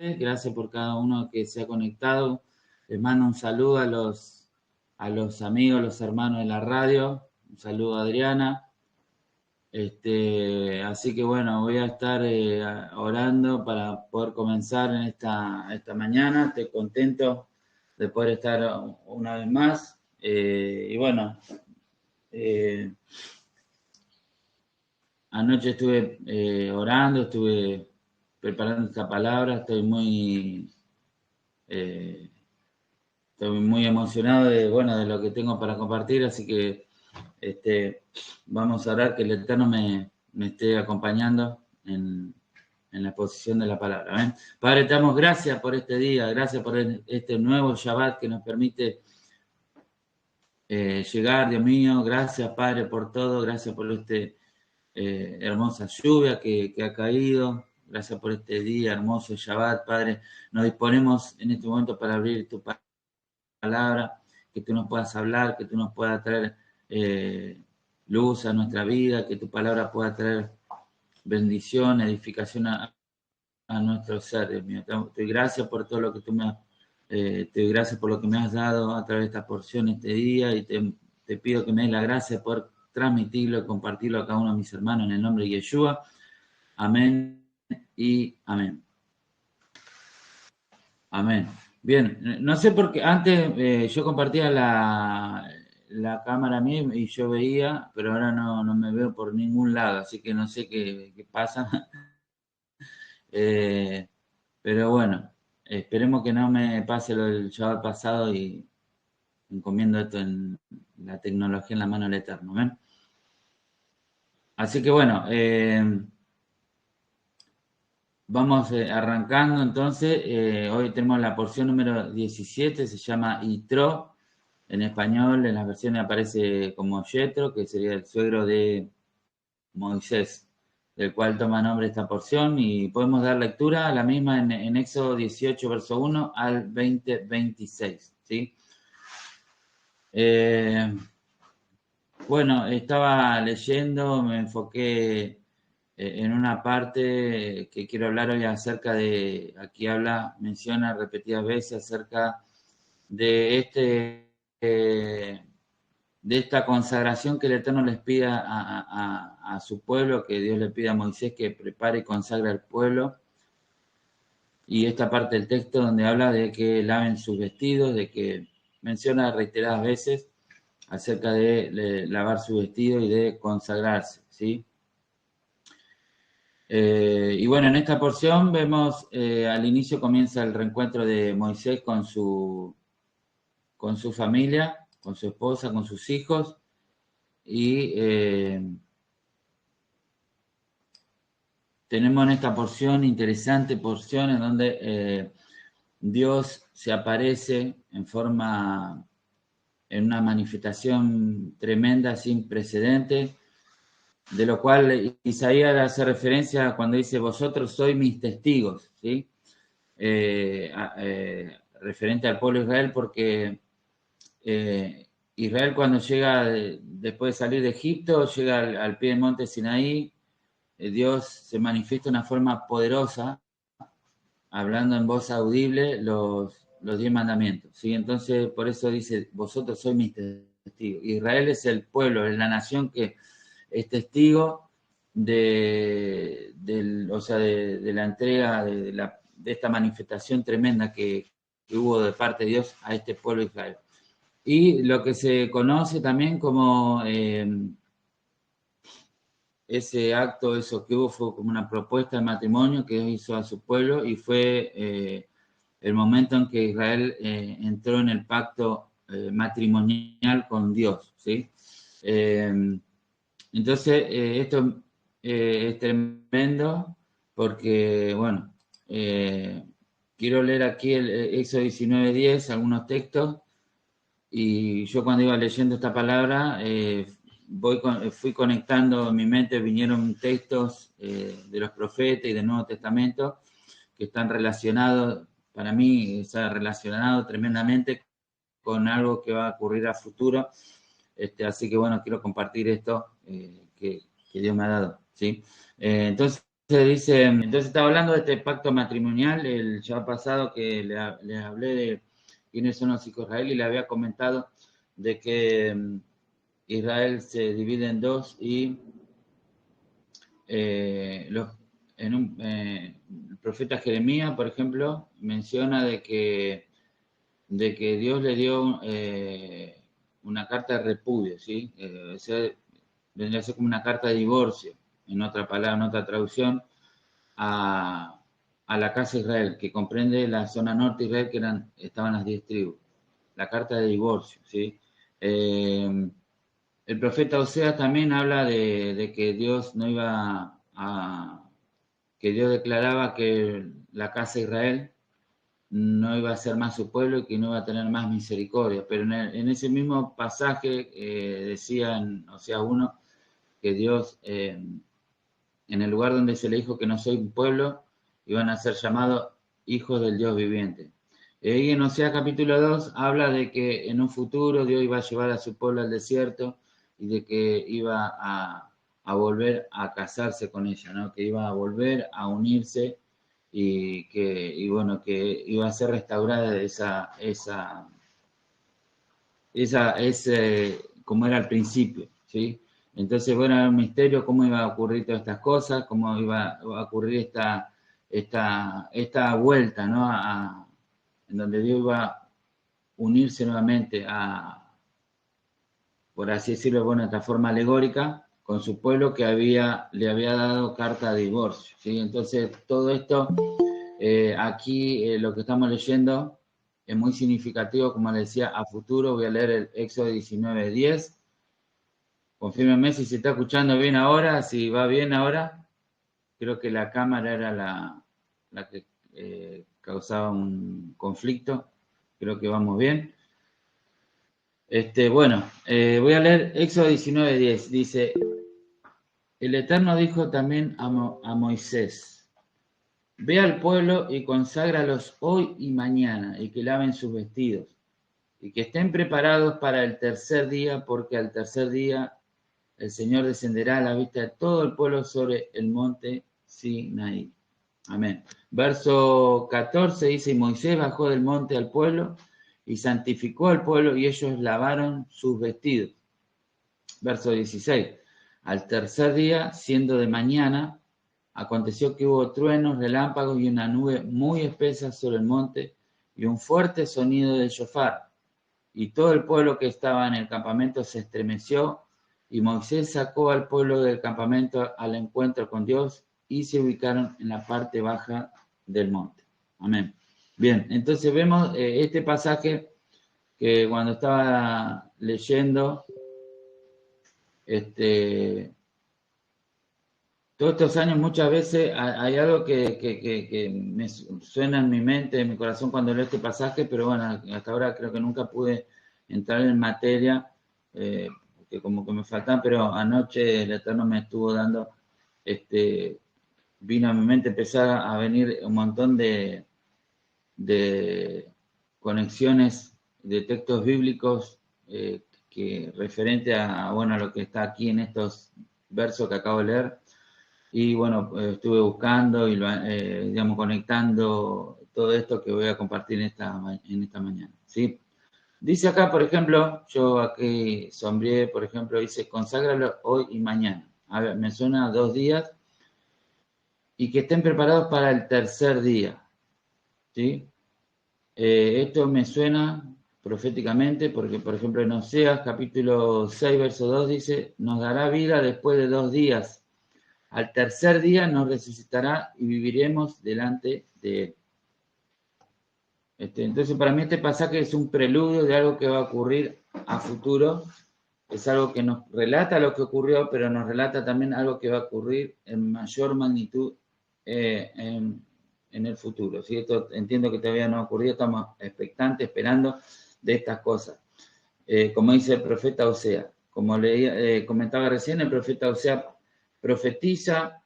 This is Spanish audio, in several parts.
gracias por cada uno que se ha conectado. Les mando un saludo a los amigos, los hermanos de la radio. Un saludo a Adriana. Así que bueno, voy a estar orando para poder comenzar en esta mañana. Estoy contento de poder estar una vez más. Y bueno, anoche estuve orando, estuve preparando esta palabra. Estoy muy emocionado de lo que tengo para compartir, así que vamos a orar que el Eterno me esté acompañando en la exposición de la palabra. ¿Ven? Padre, te damos gracias por este día, gracias por este nuevo Shabbat que nos permite llegar, Dios mío. Gracias, Padre, por todo, gracias por hermosa lluvia que ha caído. Gracias por este día hermoso Shabbat, Padre. Nos disponemos en este momento para abrir tu palabra, que tú nos puedas hablar, que tú nos puedas traer luz a nuestra vida, que tu palabra pueda traer bendición, edificación a nuestro ser, Dios mío. Te doy gracias por todo lo que tú te doy gracias por lo que me has dado a través de esta porción este día, y te pido que me des la gracia por transmitirlo y compartirlo a cada uno de mis hermanos en el nombre de Yeshua. Amén y amén. Amén. Bien, no sé por qué antes yo compartía la cámara mía y yo veía, pero ahora no me veo por ningún lado, así que no sé qué pasa. Pero bueno, esperemos que no me pase lo del Shabbat pasado y encomiendo esto en la tecnología en la mano del Eterno. ¿Ven? Así que bueno, vamos arrancando entonces. Hoy tenemos la porción número 17, se llama Yitro. En español, en las versiones aparece como Yetro, que sería el suegro de Moisés, del cual toma nombre esta porción, y podemos dar lectura a la misma en Éxodo 18, verso 1 al 20, 26. ¿Sí? Bueno, estaba leyendo, me enfoqué en una parte que quiero hablar hoy acerca de, aquí menciona repetidas veces acerca de de esta consagración que el Eterno les pide a su pueblo, que Dios le pide a Moisés que prepare y consagre al pueblo. Y esta parte del texto donde habla de que laven sus vestidos, de que menciona reiteradas veces acerca de lavar su vestido y de consagrarse, ¿sí? Y bueno, en esta porción vemos, al inicio comienza el reencuentro de Moisés con su familia, con su esposa, con sus hijos, y tenemos en esta porción, interesante porción, en donde Dios se aparece en una manifestación tremenda, sin precedentes, de lo cual Isaías hace referencia cuando dice, vosotros sois mis testigos, ¿sí? Referente al pueblo de Israel, porque Israel cuando llega, después de salir de Egipto, llega al pie del monte Sinaí, Dios se manifiesta de una forma poderosa, hablando en voz audible los 10 mandamientos, ¿sí? Entonces, por eso dice, vosotros sois mis testigos. Israel es el pueblo, es la nación que es testigo de la entrega, de esta manifestación tremenda que hubo de parte de Dios a este pueblo de Israel. Y lo que se conoce también como ese acto, eso que hubo fue como una propuesta de matrimonio que Dios hizo a su pueblo, y fue el momento en que Israel entró en el pacto matrimonial con Dios, ¿sí? Entonces, esto es tremendo porque, bueno, quiero leer aquí el Éxodo 19:10, algunos textos, y yo cuando iba leyendo esta palabra, fui conectando en mi mente, vinieron textos de los profetas y del Nuevo Testamento que están relacionados, para mí está relacionado tremendamente con algo que va a ocurrir a futuro. Así que bueno, quiero compartir esto que Dios me ha dado, ¿sí? Entonces dice, entonces estaba hablando de este pacto matrimonial, el ya pasado que les hablé de quiénes son los hijos de Israel y le había comentado de que Israel se divide en dos y el profeta Jeremías, por ejemplo, menciona de que Dios le dio una carta de repudio, ¿sí? Vendría a ser como una carta de divorcio, en otra palabra, en otra traducción, a la casa de Israel, que comprende la zona norte de Israel, que estaban las 10 tribus. La carta de divorcio, ¿sí? El profeta Oseas también habla de que Dios no iba que Dios declaraba que la casa de Israel no iba a ser más su pueblo y que no iba a tener más misericordia. Pero en ese mismo pasaje decía en Oseas 1 que Dios, en el lugar donde se le dijo que no soy un pueblo, iban a ser llamados hijos del Dios viviente. Y en Oseas capítulo 2 habla de que en un futuro Dios iba a llevar a su pueblo al desierto y de que iba a volver a casarse con ella, ¿no? Que iba a volver a unirse y bueno, que iba a ser restaurada como era al principio, ¿sí? Entonces, bueno, era un misterio cómo iba a ocurrir todas estas cosas, cómo iba a ocurrir esta vuelta, ¿no? En donde Dios iba a unirse nuevamente por así decirlo, bueno, de esta forma alegórica, con su pueblo que le había dado carta de divorcio, ¿sí? Entonces, todo esto, aquí lo que estamos leyendo es muy significativo, como les decía, a futuro. Voy a leer el Éxodo 19:10. Confírmeme si se está escuchando bien ahora, si va bien ahora. Creo que la cámara era la que causaba un conflicto. Creo que vamos bien. Bueno, voy a leer Éxodo 19:10. Dice, el Eterno dijo también a Moisés, ve al pueblo y conságralos hoy y mañana, y que laven sus vestidos, y que estén preparados para el tercer día, porque al tercer día el Señor descenderá a la vista de todo el pueblo sobre el monte Sinaí. Amén. Verso 14 dice, y Moisés bajó del monte al pueblo y santificó al pueblo y ellos lavaron sus vestidos. Verso 16, al tercer día, siendo de mañana, aconteció que hubo truenos, relámpagos y una nube muy espesa sobre el monte y un fuerte sonido de shofar. Y todo el pueblo que estaba en el campamento se estremeció y Moisés sacó al pueblo del campamento al encuentro con Dios y se ubicaron en la parte baja del monte. Amén. Bien, entonces vemos este pasaje que cuando estaba leyendo, todos estos años muchas veces hay algo que me suena en mi mente, en mi corazón cuando leo este pasaje, pero bueno, hasta ahora creo que nunca pude entrar en materia, porque como que me faltan, pero anoche el Eterno me estuvo dando, vino a mi mente empezar a venir un montón de conexiones de textos bíblicos que referente bueno, a lo que está aquí en estos versos que acabo de leer. Y bueno, estuve buscando y digamos, conectando todo esto que voy a compartir en esta mañana, ¿sí? Dice acá, por ejemplo, yo aquí sombreé, por ejemplo, dice, conságralo hoy y mañana. A ver, me suena 2 días y que estén preparados para el tercer día, ¿sí? Esto me suena proféticamente porque, por ejemplo, en Oseas capítulo 6, verso 2 dice, nos dará vida después de 2 días. Al tercer día nos resucitará y viviremos delante de él. Entonces, para mí este pasaje es un preludio de algo que va a ocurrir a futuro. Es algo que nos relata lo que ocurrió, pero nos relata también algo que va a ocurrir en mayor magnitud en el futuro. ¿Sí? Esto entiendo que todavía no ha ocurrido, estamos expectantes, esperando de estas cosas. Como dice el profeta Oseas, como comentaba recién, el profeta Oseas profetiza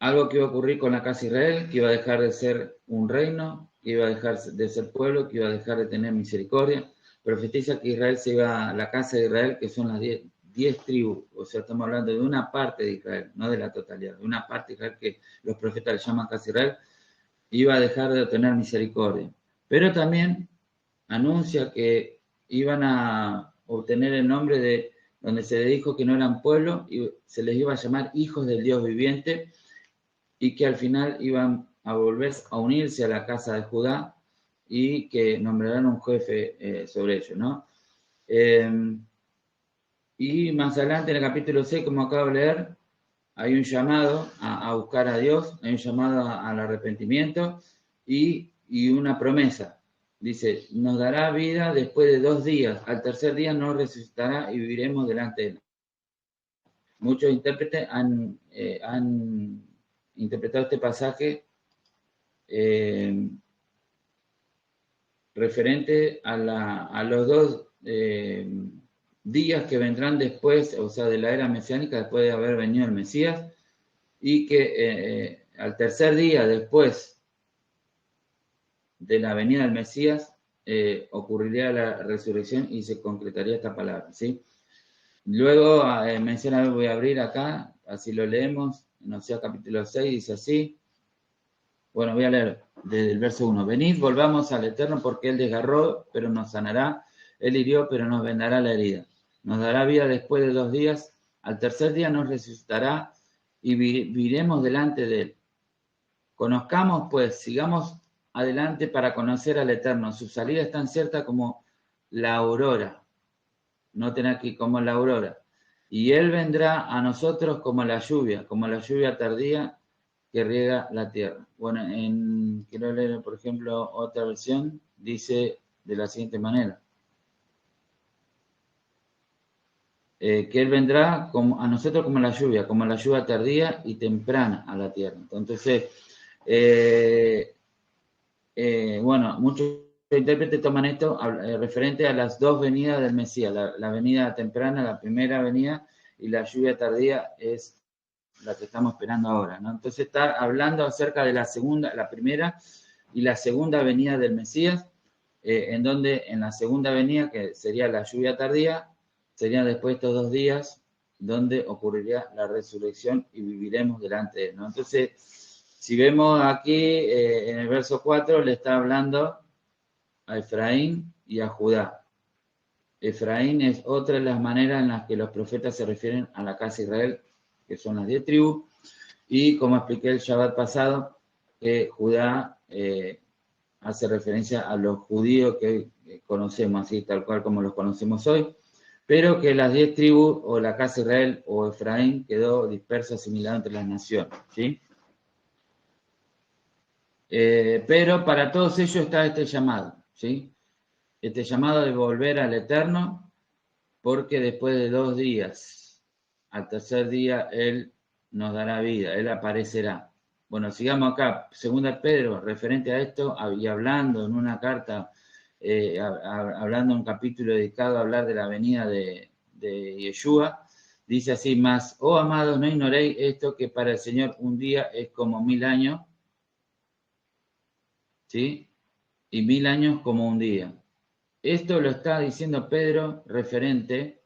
algo que iba a ocurrir con la casa de Israel, que iba a dejar de ser un reino, que iba a dejar de ser pueblo, que iba a dejar de tener misericordia. Profetiza que Israel se iba a la casa de Israel, que son las 10 10 tribus, o sea, estamos hablando de una parte de Israel, no de la totalidad, de una parte de Israel que los profetas le llaman casa Israel, iba a dejar de obtener misericordia. Pero también anuncia que iban a obtener el nombre de donde se les dijo que no eran pueblo y se les iba a llamar hijos del Dios viviente y que al final iban a volver a unirse a la casa de Judá y que nombrarán un jefe sobre ellos, ¿no? Y más adelante en el capítulo 6, como acabo de leer, hay un llamado a buscar a Dios, hay un llamado al arrepentimiento y una promesa. Dice, nos dará vida después de 2 días, al tercer día nos resucitará y viviremos delante de él. Muchos intérpretes han interpretado este pasaje referente a los 2 días que vendrán después, o sea, de la era mesiánica, después de haber venido el Mesías, y que al tercer día después de la venida del Mesías ocurriría la resurrección y se concretaría esta palabra, ¿sí? Luego menciona, voy a abrir acá, así lo leemos, en Oseas capítulo 6, dice así. Bueno, voy a leer desde el verso 1. Venid, volvamos al Eterno, porque Él desgarró, pero nos sanará. Él hirió, pero nos vendará la herida. Nos dará vida después de 2 días. Al tercer día nos resucitará y viremos delante de Él. Conozcamos, pues, sigamos adelante para conocer al Eterno. Su salida es tan cierta como la aurora. Noten aquí, como la aurora. Y Él vendrá a nosotros como la lluvia tardía que riega la tierra. Bueno, quiero leer, por ejemplo, otra versión, dice de la siguiente manera. Que Él vendrá a nosotros como la lluvia tardía y temprana a la tierra. Entonces, bueno, muchos intérpretes toman esto referente a las 2 venidas del Mesías, la venida temprana, la primera venida, y la lluvia tardía es la que estamos esperando ahora, ¿no? Entonces está hablando acerca de la primera y la segunda venida del Mesías, en donde en la segunda venida, que sería la lluvia tardía, serían después de estos 2 días donde ocurriría la resurrección y viviremos delante de él, ¿no? Entonces, si vemos aquí en el verso 4, le está hablando a Efraín y a Judá. Efraín es otra de las maneras en las que los profetas se refieren a la casa de Israel, que son las 10 tribus, y como expliqué el Shabbat pasado, Judá hace referencia a los judíos que conocemos, así tal cual como los conocemos hoy, pero que las 10 tribus, o la casa de Israel, o Efraín, quedó disperso, asimilado entre las naciones, ¿sí? Pero para todos ellos está este llamado, ¿sí? Este llamado de volver al Eterno, porque después de 2 días, al tercer día, Él nos dará vida, Él aparecerá. Bueno, sigamos acá. Segunda Pedro, referente a esto, y hablando en una carta, hablando en un capítulo dedicado a hablar de la venida de Yeshua, dice así, más, oh amados, no ignoréis esto, que para el Señor un día es como 1000 años, ¿sí? Y 1000 años como un día. Esto lo está diciendo Pedro referente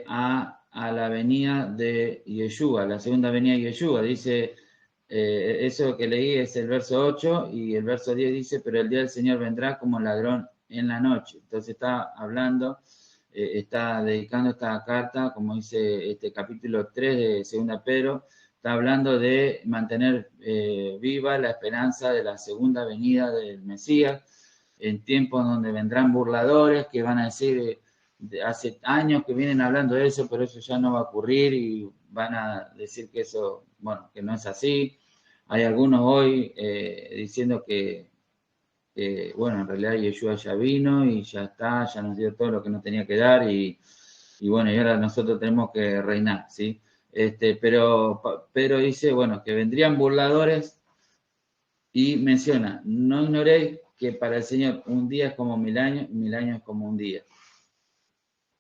a la venida de Yeshua, la segunda venida de Yeshua. Dice, eso que leí es el verso 8 y el verso 10 dice, pero el día del Señor vendrá como ladrón en la noche. Entonces está hablando, está dedicando esta carta, como dice este capítulo 3 de segunda Pedro, está hablando de mantener viva la esperanza de la segunda venida del Mesías, en tiempos donde vendrán burladores que van a decir, hace años que vienen hablando de eso, pero eso ya no va a ocurrir y van a decir que eso, bueno, que no es así. Hay algunos hoy diciendo que, bueno, en realidad Yeshua ya vino y ya está, ya nos dio todo lo que nos tenía que dar y bueno, y ahora nosotros tenemos que reinar, ¿sí? Pero dice, bueno, que vendrían burladores y menciona, no ignoréis que para el Señor un día es como 1000 años, 1000 años es como un día.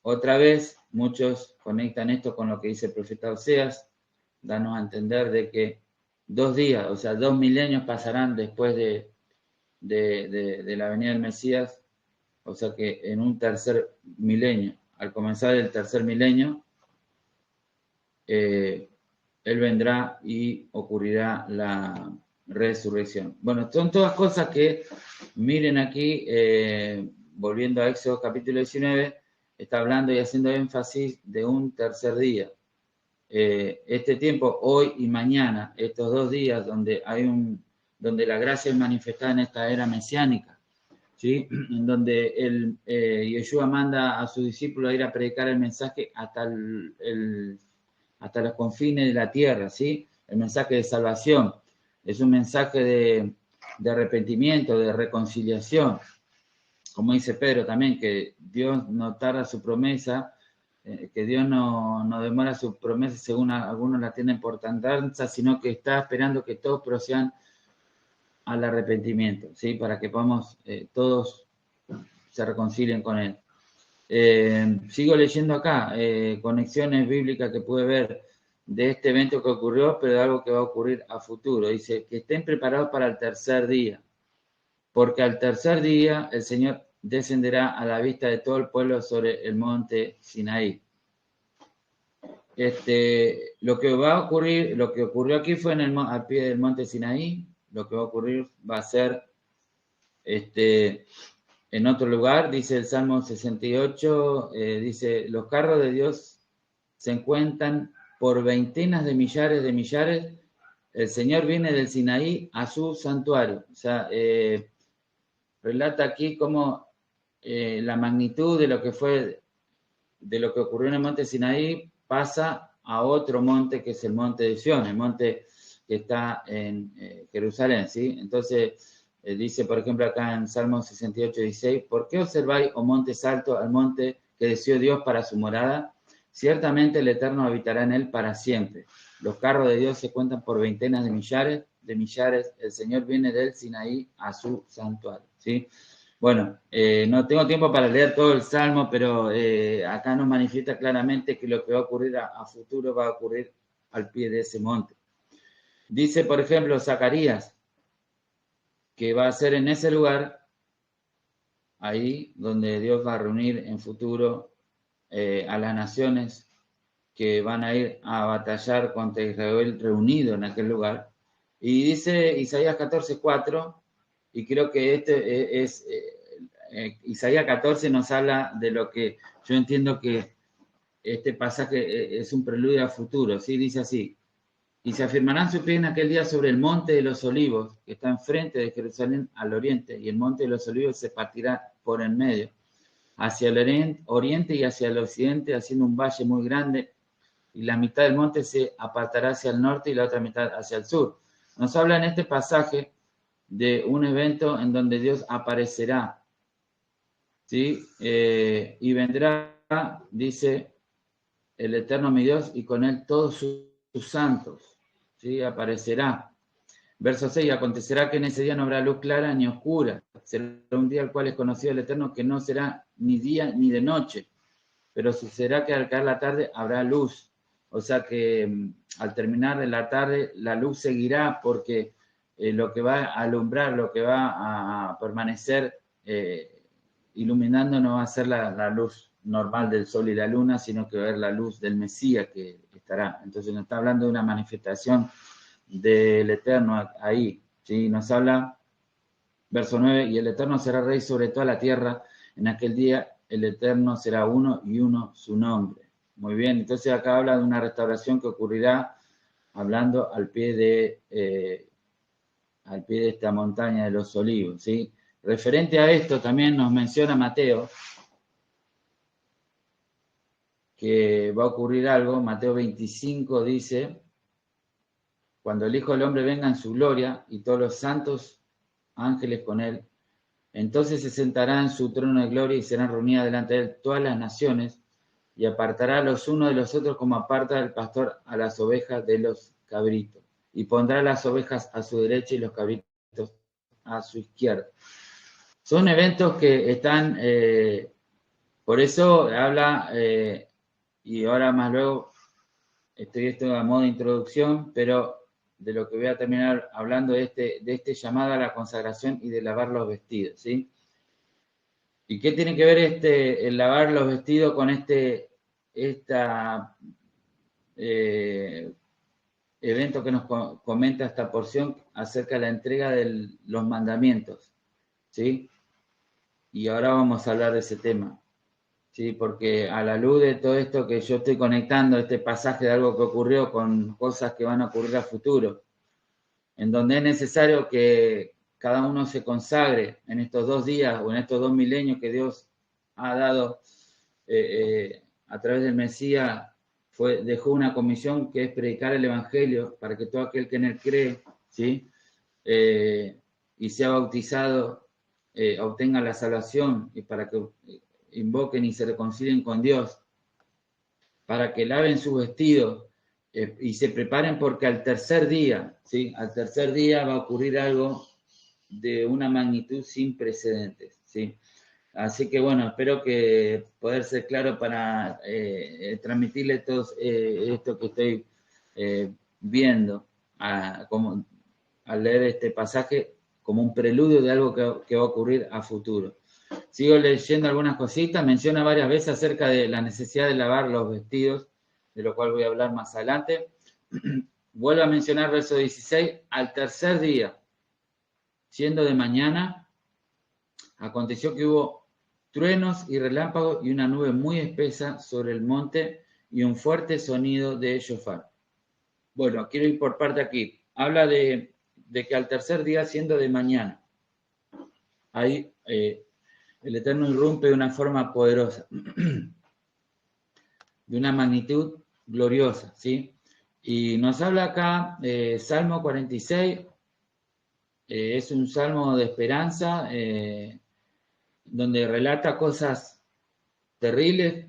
Otra vez, muchos conectan esto con lo que dice el profeta Oseas, danos a entender de que 2 días, o sea, 2 milenios pasarán después de la venida del Mesías, o sea que en un tercer milenio al comenzar el tercer milenio, Él vendrá y ocurrirá la resurrección. Bueno, son todas cosas que, miren aquí, volviendo a Éxodo capítulo 19, está hablando y haciendo énfasis de un tercer día. Este tiempo, hoy y mañana, estos 2 días donde donde la gracia es manifestada en esta era mesiánica, ¿sí? En donde Yeshua manda a sus discípulos a ir a predicar el mensaje hasta hasta los confines de la tierra, ¿sí? El mensaje de salvación. Es un mensaje de arrepentimiento, de reconciliación. Como dice Pedro también, que Dios no tarda su promesa, que Dios no demora su promesa según algunos la tienen por tardanza, sino que está esperando que todos procedan al arrepentimiento, ¿sí? Para que podamos todos se reconcilien con Él. Sigo leyendo acá, conexiones bíblicas que pude ver de este evento que ocurrió, pero de algo que va a ocurrir a futuro. Dice que estén preparados para el tercer día, porque al tercer día el Señor descenderá a la vista de todo el pueblo sobre el monte Sinaí. Lo que va a ocurrir, lo que ocurrió aquí fue al pie del monte Sinaí. Lo que va a ocurrir va a ser en otro lugar. Dice el Salmo 68, dice, los carros de Dios se encuentran por veintenas de millares. El Señor viene del Sinaí a su santuario. O sea, relata aquí cómo la magnitud de lo que fue, de lo que ocurrió en el monte Sinaí pasa a otro monte que es el monte de Sion, el monte que está en Jerusalén, ¿sí? Entonces, dice, por ejemplo, acá en Salmo 68, 16, ¿por qué observáis, oh montes altos, al monte que deseó Dios para su morada? Ciertamente el Eterno habitará en él para siempre. Los carros de Dios se cuentan por veintenas de millares. El Señor viene del Sinaí a su santuario, ¿sí? Bueno, no tengo tiempo para leer todo el Salmo, pero acá nos manifiesta claramente que lo que va a ocurrir a futuro va a ocurrir al pie de ese monte. Dice, por ejemplo, Zacarías, que va a ser en ese lugar, ahí donde Dios va a reunir en futuro a las naciones que van a ir a batallar contra Israel reunido en aquel lugar. Y dice Isaías 14:4, y creo que Isaías 14 nos habla de lo que yo entiendo que este pasaje es un preludio a futuro, ¿sí? Dice así, y se afirmarán sus pies en aquel día sobre el monte de los olivos, que está enfrente de Jerusalén al oriente, y el monte de los olivos se partirá por en medio, hacia el oriente y hacia el occidente, haciendo un valle muy grande, y la mitad del monte se apartará hacia el norte y la otra mitad hacia el sur. Nos habla en este pasaje de un evento en donde Dios aparecerá, ¿sí? Y vendrá, dice el Eterno mi Dios, y con él todos sus santos, ¿sí? Aparecerá. Verso 6, acontecerá que en ese día no habrá luz clara ni oscura. Será un día al cual es conocido el Eterno, que no será ni día ni de noche, pero sucederá que al caer la tarde habrá luz. O sea que al terminar de la tarde la luz seguirá, porque lo que va a alumbrar, lo que va a permanecer iluminando no va a ser la luz normal del sol y la luna, sino que va a ser la luz del Mesías que estará. Entonces nos está hablando de una manifestación del Eterno ahí, ¿sí? Nos habla, verso 9, y el Eterno será rey sobre toda la tierra. En aquel día el Eterno será uno y uno su nombre. Muy bien, entonces acá habla de una restauración que ocurrirá hablando al pie de esta montaña de los olivos, ¿sí? Referente a esto también nos menciona Mateo, que va a ocurrir algo. Mateo 25 dice, cuando el Hijo del Hombre venga en su gloria y todos los santos ángeles con él, entonces se sentará en su trono de gloria y serán reunidas delante de él todas las naciones, y apartará los unos de los otros como aparta el pastor a las ovejas de los cabritos, y pondrá las ovejas a su derecha y los cabritos a su izquierda. Son eventos que están, por eso habla, y ahora más luego, esto a modo de introducción, pero de lo que voy a terminar hablando de este llamado a la consagración y de lavar los vestidos, ¿sí? ¿Y qué tiene que ver el lavar los vestidos con esta evento que nos comenta esta porción acerca de la entrega de los mandamientos? ¿Sí? Y ahora vamos a hablar de ese tema. Sí, porque a la luz de todo esto que yo estoy conectando, este pasaje de algo que ocurrió con cosas que van a ocurrir a futuro, en donde es necesario que cada uno se consagre en estos 2 días o en estos 2 milenios que Dios ha dado a través del Mesías, dejó una comisión que es predicar el Evangelio para que todo aquel que en él cree, ¿sí? Y sea bautizado, obtenga la salvación y para que invoquen y se reconcilien con Dios, para que laven sus vestidos y se preparen porque al tercer día, ¿sí? Al tercer día va a ocurrir algo de una magnitud sin precedentes, ¿sí? Así que bueno, espero que poder ser claro para transmitirle todo esto que estoy viendo al leer este pasaje como un preludio de algo que va a ocurrir a futuro. Sigo leyendo algunas cositas, menciona varias veces acerca de la necesidad de lavar los vestidos, de lo cual voy a hablar más adelante. Vuelvo a mencionar verso 16, al tercer día, siendo de mañana, aconteció que hubo truenos y relámpagos y una nube muy espesa sobre el monte y un fuerte sonido de shofar. Bueno, quiero ir por parte aquí. Habla de que al tercer día, siendo de mañana, ahí el Eterno irrumpe de una forma poderosa, de una magnitud gloriosa, ¿sí? Y nos habla acá Salmo 46, es un salmo de esperanza, donde relata cosas terribles,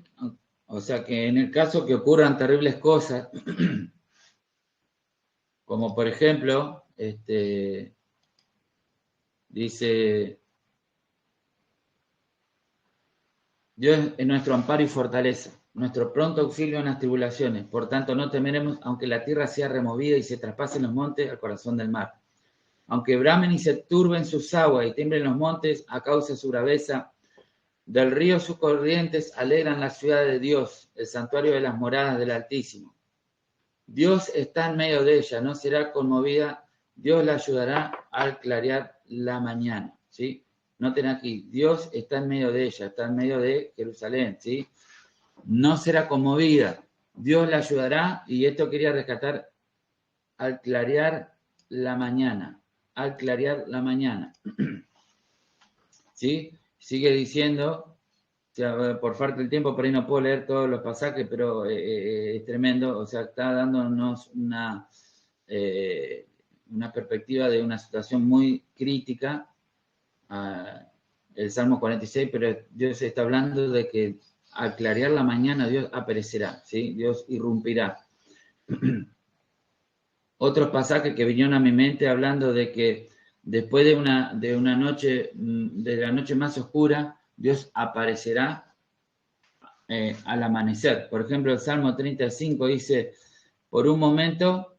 o sea que en el caso que ocurran terribles cosas, como por ejemplo, dice, Dios es nuestro amparo y fortaleza, nuestro pronto auxilio en las tribulaciones, por tanto no temeremos aunque la tierra sea removida y se traspasen los montes al corazón del mar. Aunque bramen y se turben sus aguas y tiemblen los montes a causa de su braveza, del río sus corrientes alegran la ciudad de Dios, el santuario de las moradas del Altísimo. Dios está en medio de ella, no será conmovida, Dios la ayudará al clarear la mañana, ¿sí? Noten aquí, Dios está en medio de ella, está en medio de Jerusalén, ¿sí? No será conmovida, Dios la ayudará, y esto quería rescatar, al clarear la mañana, al clarear la mañana, ¿sí? Sigue diciendo, o sea, por falta del tiempo, por ahí no puedo leer todos los pasajes, pero es tremendo, o sea, está dándonos una perspectiva de una situación muy crítica, el Salmo 46, pero Dios está hablando de que al clarear la mañana Dios aparecerá, ¿sí? Dios irrumpirá. Otros pasajes que vinieron a mi mente hablando de que después de una noche, de la noche más oscura, Dios aparecerá al amanecer. Por ejemplo, el Salmo 35 dice, por un momento,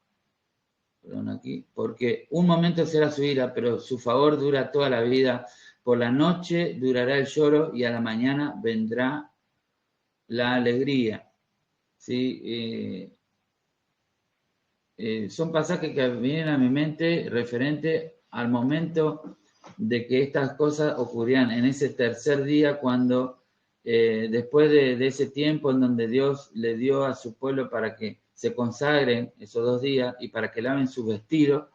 perdón aquí, porque un momento será su ira, pero su favor dura toda la vida. Por la noche durará el lloro y a la mañana vendrá la alegría. ¿Sí? Son pasajes que vienen a mi mente referente al momento de que estas cosas ocurrían en ese tercer día cuando después de ese tiempo en donde Dios le dio a su pueblo para que se consagren esos 2 días y para que laven sus vestidos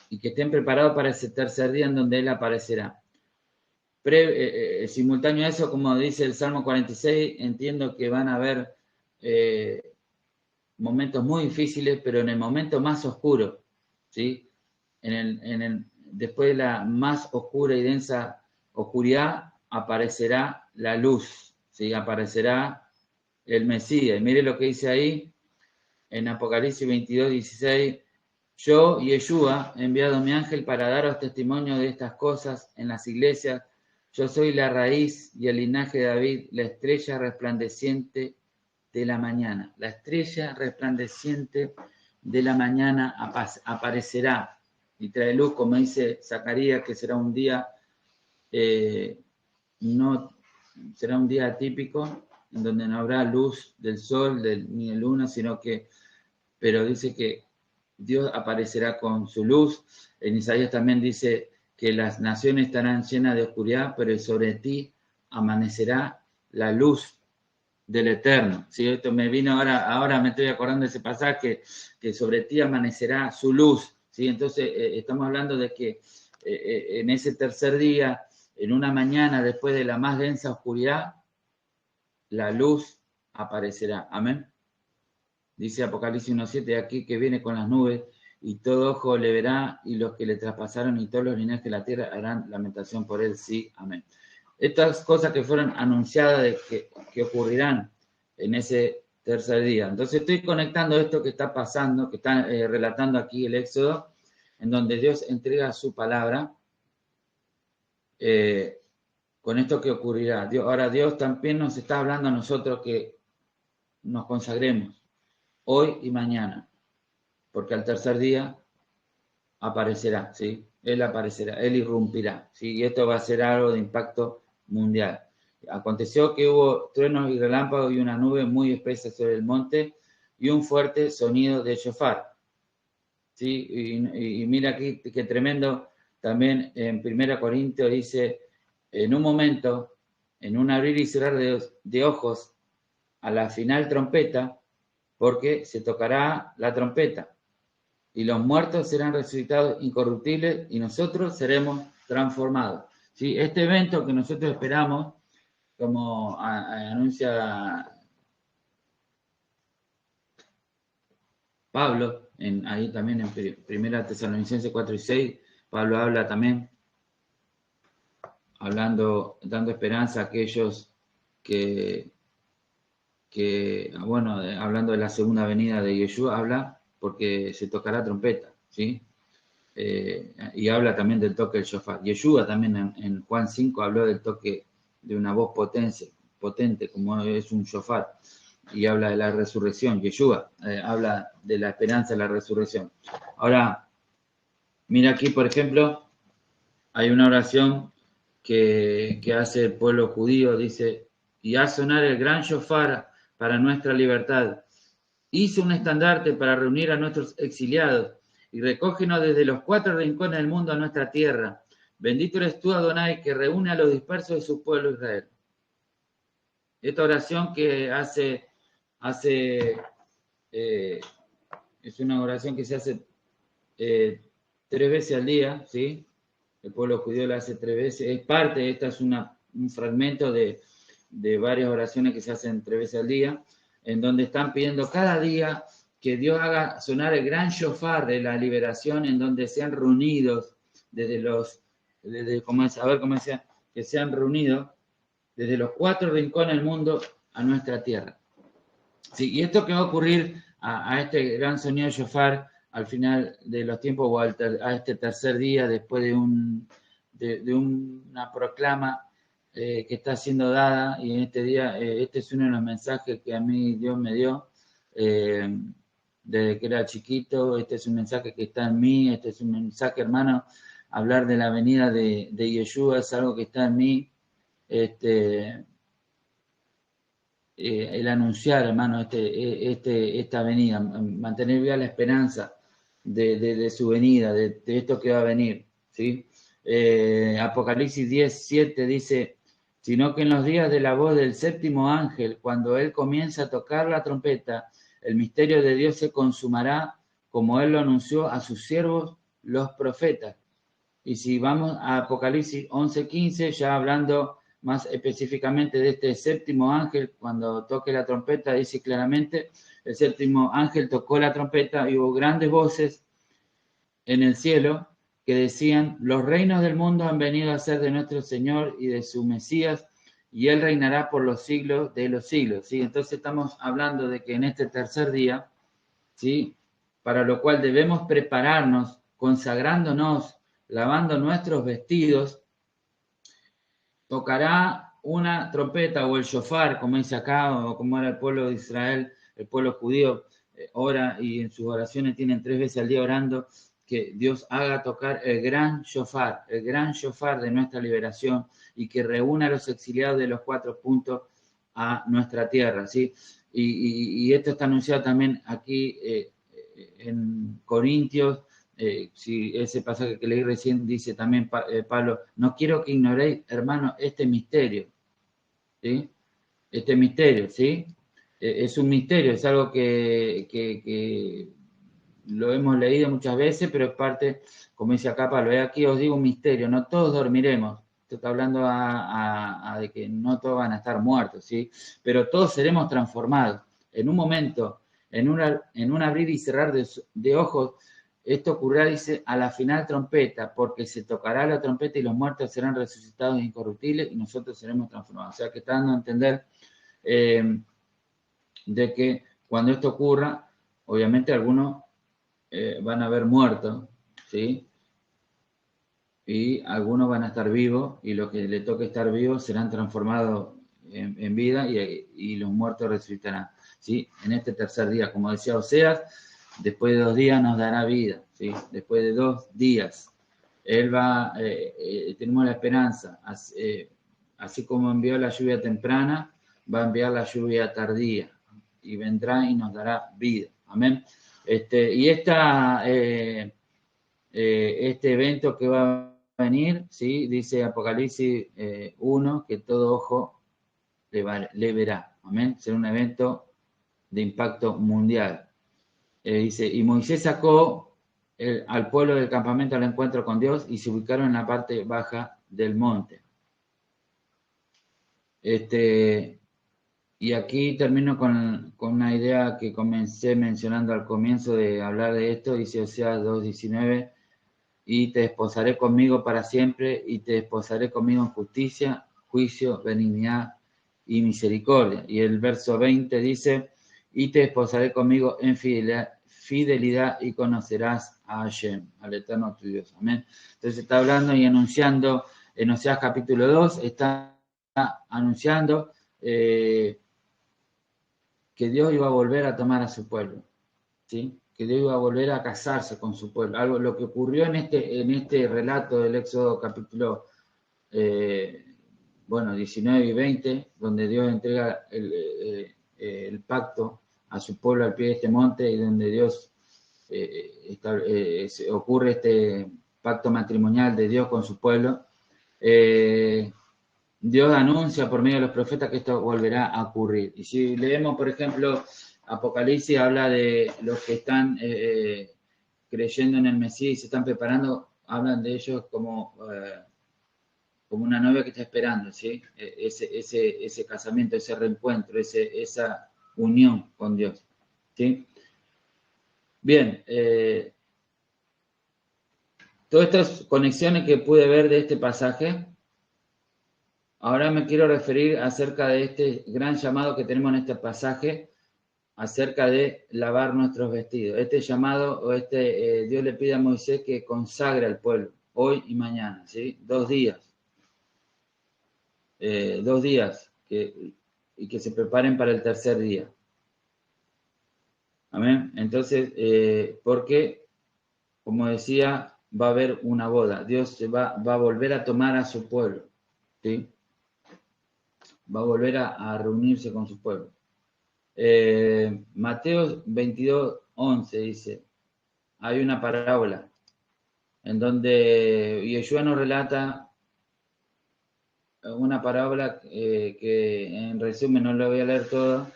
y que estén preparados para ese tercer día en donde Él aparecerá. Simultáneo a eso, como dice el Salmo 46, entiendo que van a haber momentos muy difíciles, pero en el momento más oscuro, ¿sí? Después de la más oscura y densa oscuridad, aparecerá la luz, ¿sí? Aparecerá el Mesías. Y mire lo que dice ahí en Apocalipsis 22, 16. Yo, Yeshua, he enviado mi ángel para daros testimonio de estas cosas en las iglesias. Yo soy la raíz y el linaje de David, la estrella resplandeciente de la mañana. La estrella resplandeciente de la mañana aparecerá y trae luz, como dice Zacarías, que será un día no será un día atípico, en donde no habrá luz del sol ni de luna, pero dice que Dios aparecerá con su luz. En Isaías también dice que las naciones estarán llenas de oscuridad, pero sobre ti amanecerá la luz del Eterno. ¿Sí? Esto me vino ahora me estoy acordando de ese pasaje, que sobre ti amanecerá su luz. ¿Sí? Entonces, estamos hablando de que en ese tercer día, en una mañana después de la más densa oscuridad, la luz aparecerá. Amén. Dice Apocalipsis 1:7, aquí que viene con las nubes, y todo ojo le verá, y los que le traspasaron y todos los linajes de la tierra harán lamentación por él. Sí, amén. Estas cosas que fueron anunciadas de que ocurrirán en ese tercer día. Entonces estoy conectando esto que está pasando, que está relatando aquí el Éxodo, en donde Dios entrega su palabra, con esto que ocurrirá. Ahora Dios también nos está hablando a nosotros que nos consagremos hoy y mañana, porque al tercer día aparecerá, ¿sí? Él aparecerá, Él irrumpirá, ¿sí? Y esto va a ser algo de impacto mundial. Aconteció que hubo truenos y relámpagos y una nube muy espesa sobre el monte y un fuerte sonido de shofar, ¿sí? Y mira aquí qué tremendo, también en 1 Corintios dice, en un momento, en un abrir y cerrar de ojos, a la final trompeta, porque se tocará la trompeta y los muertos serán resucitados incorruptibles y nosotros seremos transformados. ¿Sí? Este evento que nosotros esperamos, como anuncia Pablo, ahí también en 1 Tesalonicenses 4:6, Pablo habla también, dando esperanza a aquellos bueno, hablando de la segunda venida de Yeshua, habla porque se tocará trompeta, ¿sí? Y habla también del toque del shofar. Yeshua también en Juan 5 habló del toque de una voz potente, como es un shofar, y habla de la resurrección. Yeshua habla de la esperanza de la resurrección. Ahora, mira aquí, por ejemplo, hay una oración que hace el pueblo judío, dice, y haz sonar el gran shofar para nuestra libertad. Hizo un estandarte para reunir a nuestros exiliados y recógenos desde los 4 rincones del mundo a nuestra tierra. Bendito eres tú, Adonai, que reúne a los dispersos de su pueblo Israel. Esta oración que es una oración que se hace 3 veces al día, ¿sí? El pueblo judío la hace 3 veces. Es parte, esta es un fragmento de varias oraciones que se hacen 3 veces al día, en donde están pidiendo cada día que Dios haga sonar el gran shofar de la liberación, en donde sean reunidos que sean reunidos desde los 4 rincones del mundo a nuestra tierra. Sí, y esto que va a ocurrir a este gran sonido de shofar al final de los tiempos o a este tercer día después de una proclama que está siendo dada, y en este día, este es uno de los mensajes que a mí Dios me dio desde que era chiquito. Este es un mensaje que está en mí, este es un mensaje, hermano, hablar de la venida de Yeshua es algo que está en mí, el anunciar, hermano, esta venida, mantener viva la esperanza de su venida, de esto que va a venir, ¿sí? Apocalipsis 10:7 dice, sino que en los días de la voz del séptimo ángel, cuando él comienza a tocar la trompeta, el misterio de Dios se consumará, como él lo anunció a sus siervos, los profetas. Y si vamos a Apocalipsis 11:15, ya hablando más específicamente de este séptimo ángel, cuando toque la trompeta, dice claramente, el séptimo ángel tocó la trompeta y hubo grandes voces en el cielo que decían, los reinos del mundo han venido a ser de nuestro Señor y de su Mesías, y Él reinará por los siglos de los siglos. ¿Sí? Entonces estamos hablando de que en este tercer día, ¿sí? Para lo cual debemos prepararnos, consagrándonos, lavando nuestros vestidos, tocará una trompeta o el shofar, como dice acá, o como era el pueblo de Israel, el pueblo judío, ora y en sus oraciones tienen 3 veces al día orando, que Dios haga tocar el gran shofar de nuestra liberación y que reúna a los exiliados de los 4 puntos a nuestra tierra, ¿sí? Y esto está anunciado también aquí en Corintios, si ese pasaje que leí recién dice también Pablo, no quiero que ignoréis, hermano, este misterio, ¿sí? Este misterio, ¿sí? Es un misterio, es algo que lo hemos leído muchas veces, pero es parte, como dice acá Pablo, aquí os digo un misterio, no todos dormiremos. Esto está hablando de que no todos van a estar muertos, ¿sí? Pero todos seremos transformados. En un momento, en un abrir y cerrar de ojos, esto ocurrirá, dice, a la final trompeta, porque se tocará la trompeta y los muertos serán resucitados incorruptibles y nosotros seremos transformados. O sea, que está dando a entender de que cuando esto ocurra, obviamente algunos van a haber muerto, ¿sí? Y algunos van a estar vivos y los que le toque estar vivos serán transformados en vida y los muertos resucitarán, ¿sí? En este tercer día, como decía Oseas, después de 2 días nos dará vida, ¿sí? Después de 2 días. Él va, tenemos la esperanza, así como envió la lluvia temprana, va a enviar la lluvia tardía y vendrá y nos dará vida. Amén. Y este evento que va a venir, ¿sí? Dice Apocalipsis 1, que todo ojo le verá. Amén. Será un evento de impacto mundial. Dice, y Moisés sacó al pueblo del campamento al encuentro con Dios y se ubicaron en la parte baja del monte. Y aquí termino con una idea que comencé mencionando al comienzo de hablar de esto, dice Oseas 2:19, y te desposaré conmigo para siempre, y te desposaré conmigo en justicia, juicio, benignidad y misericordia. Y el verso 20 dice, y te desposaré conmigo en fidelidad y conocerás a Hashem, al eterno tu Dios. Amén. Entonces está hablando y anunciando, en Oseas capítulo 2, está anunciando que Dios iba a volver a tomar a su pueblo, ¿sí? Que Dios iba a volver a casarse con su pueblo. Algo, lo que ocurrió en este relato del Éxodo capítulo 19 y 20, donde Dios entrega el pacto a su pueblo al pie de este monte y donde Dios ocurre este pacto matrimonial de Dios con su pueblo. Dios anuncia por medio de los profetas que esto volverá a ocurrir. Y si leemos, por ejemplo, Apocalipsis habla de los que están creyendo en el Mesías y se están preparando, hablan de ellos como una novia que está esperando, ¿sí? Ese casamiento, ese reencuentro, esa unión con Dios, ¿sí? Bien, todas estas conexiones que pude ver de este pasaje. Ahora me quiero referir acerca de este gran llamado que tenemos en este pasaje, acerca de lavar nuestros vestidos. Este llamado, Dios le pide a Moisés que consagre al pueblo, hoy y mañana, ¿sí? 2 días. 2 días, y que se preparen para el tercer día. Amén. Entonces, porque, como decía, va a haber una boda. Dios va a volver a tomar a su pueblo, ¿sí? Va a volver a reunirse con su pueblo. Mateo 22:11 dice, hay una parábola en donde Yeshua nos relata una parábola que en resumen no la voy a leer toda.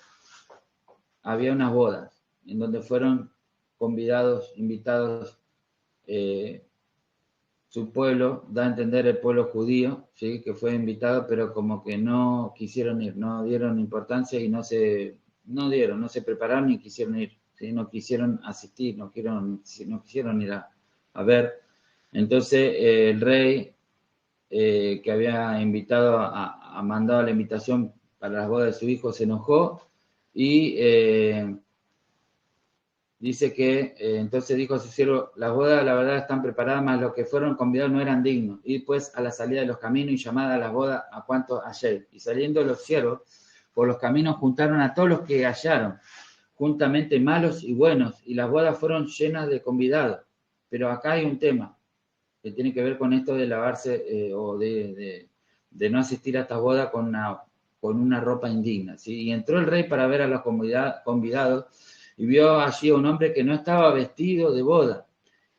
Había unas bodas en donde fueron invitados su pueblo, da a entender el pueblo judío, ¿sí? Que fue invitado, pero como que no quisieron ir, no dieron importancia y no se prepararon ni quisieron ir, ¿sí? No quisieron asistir, no quisieron ir a ver. Entonces el rey que había invitado, mandado la invitación para las bodas de su hijo, se enojó y dice que entonces dijo a su siervo, las bodas la verdad están preparadas, mas los que fueron convidados no eran dignos. Y pues a la salida de los caminos y llamada a las bodas a cuanto halléis. Y saliendo los siervos por los caminos juntaron a todos los que hallaron, juntamente malos y buenos, y las bodas fueron llenas de convidados. Pero acá hay un tema que tiene que ver con esto de lavarse o de no asistir a esta boda con una ropa indigna, ¿sí? Y entró el rey para ver a los convidados y vio allí a un hombre que no estaba vestido de boda.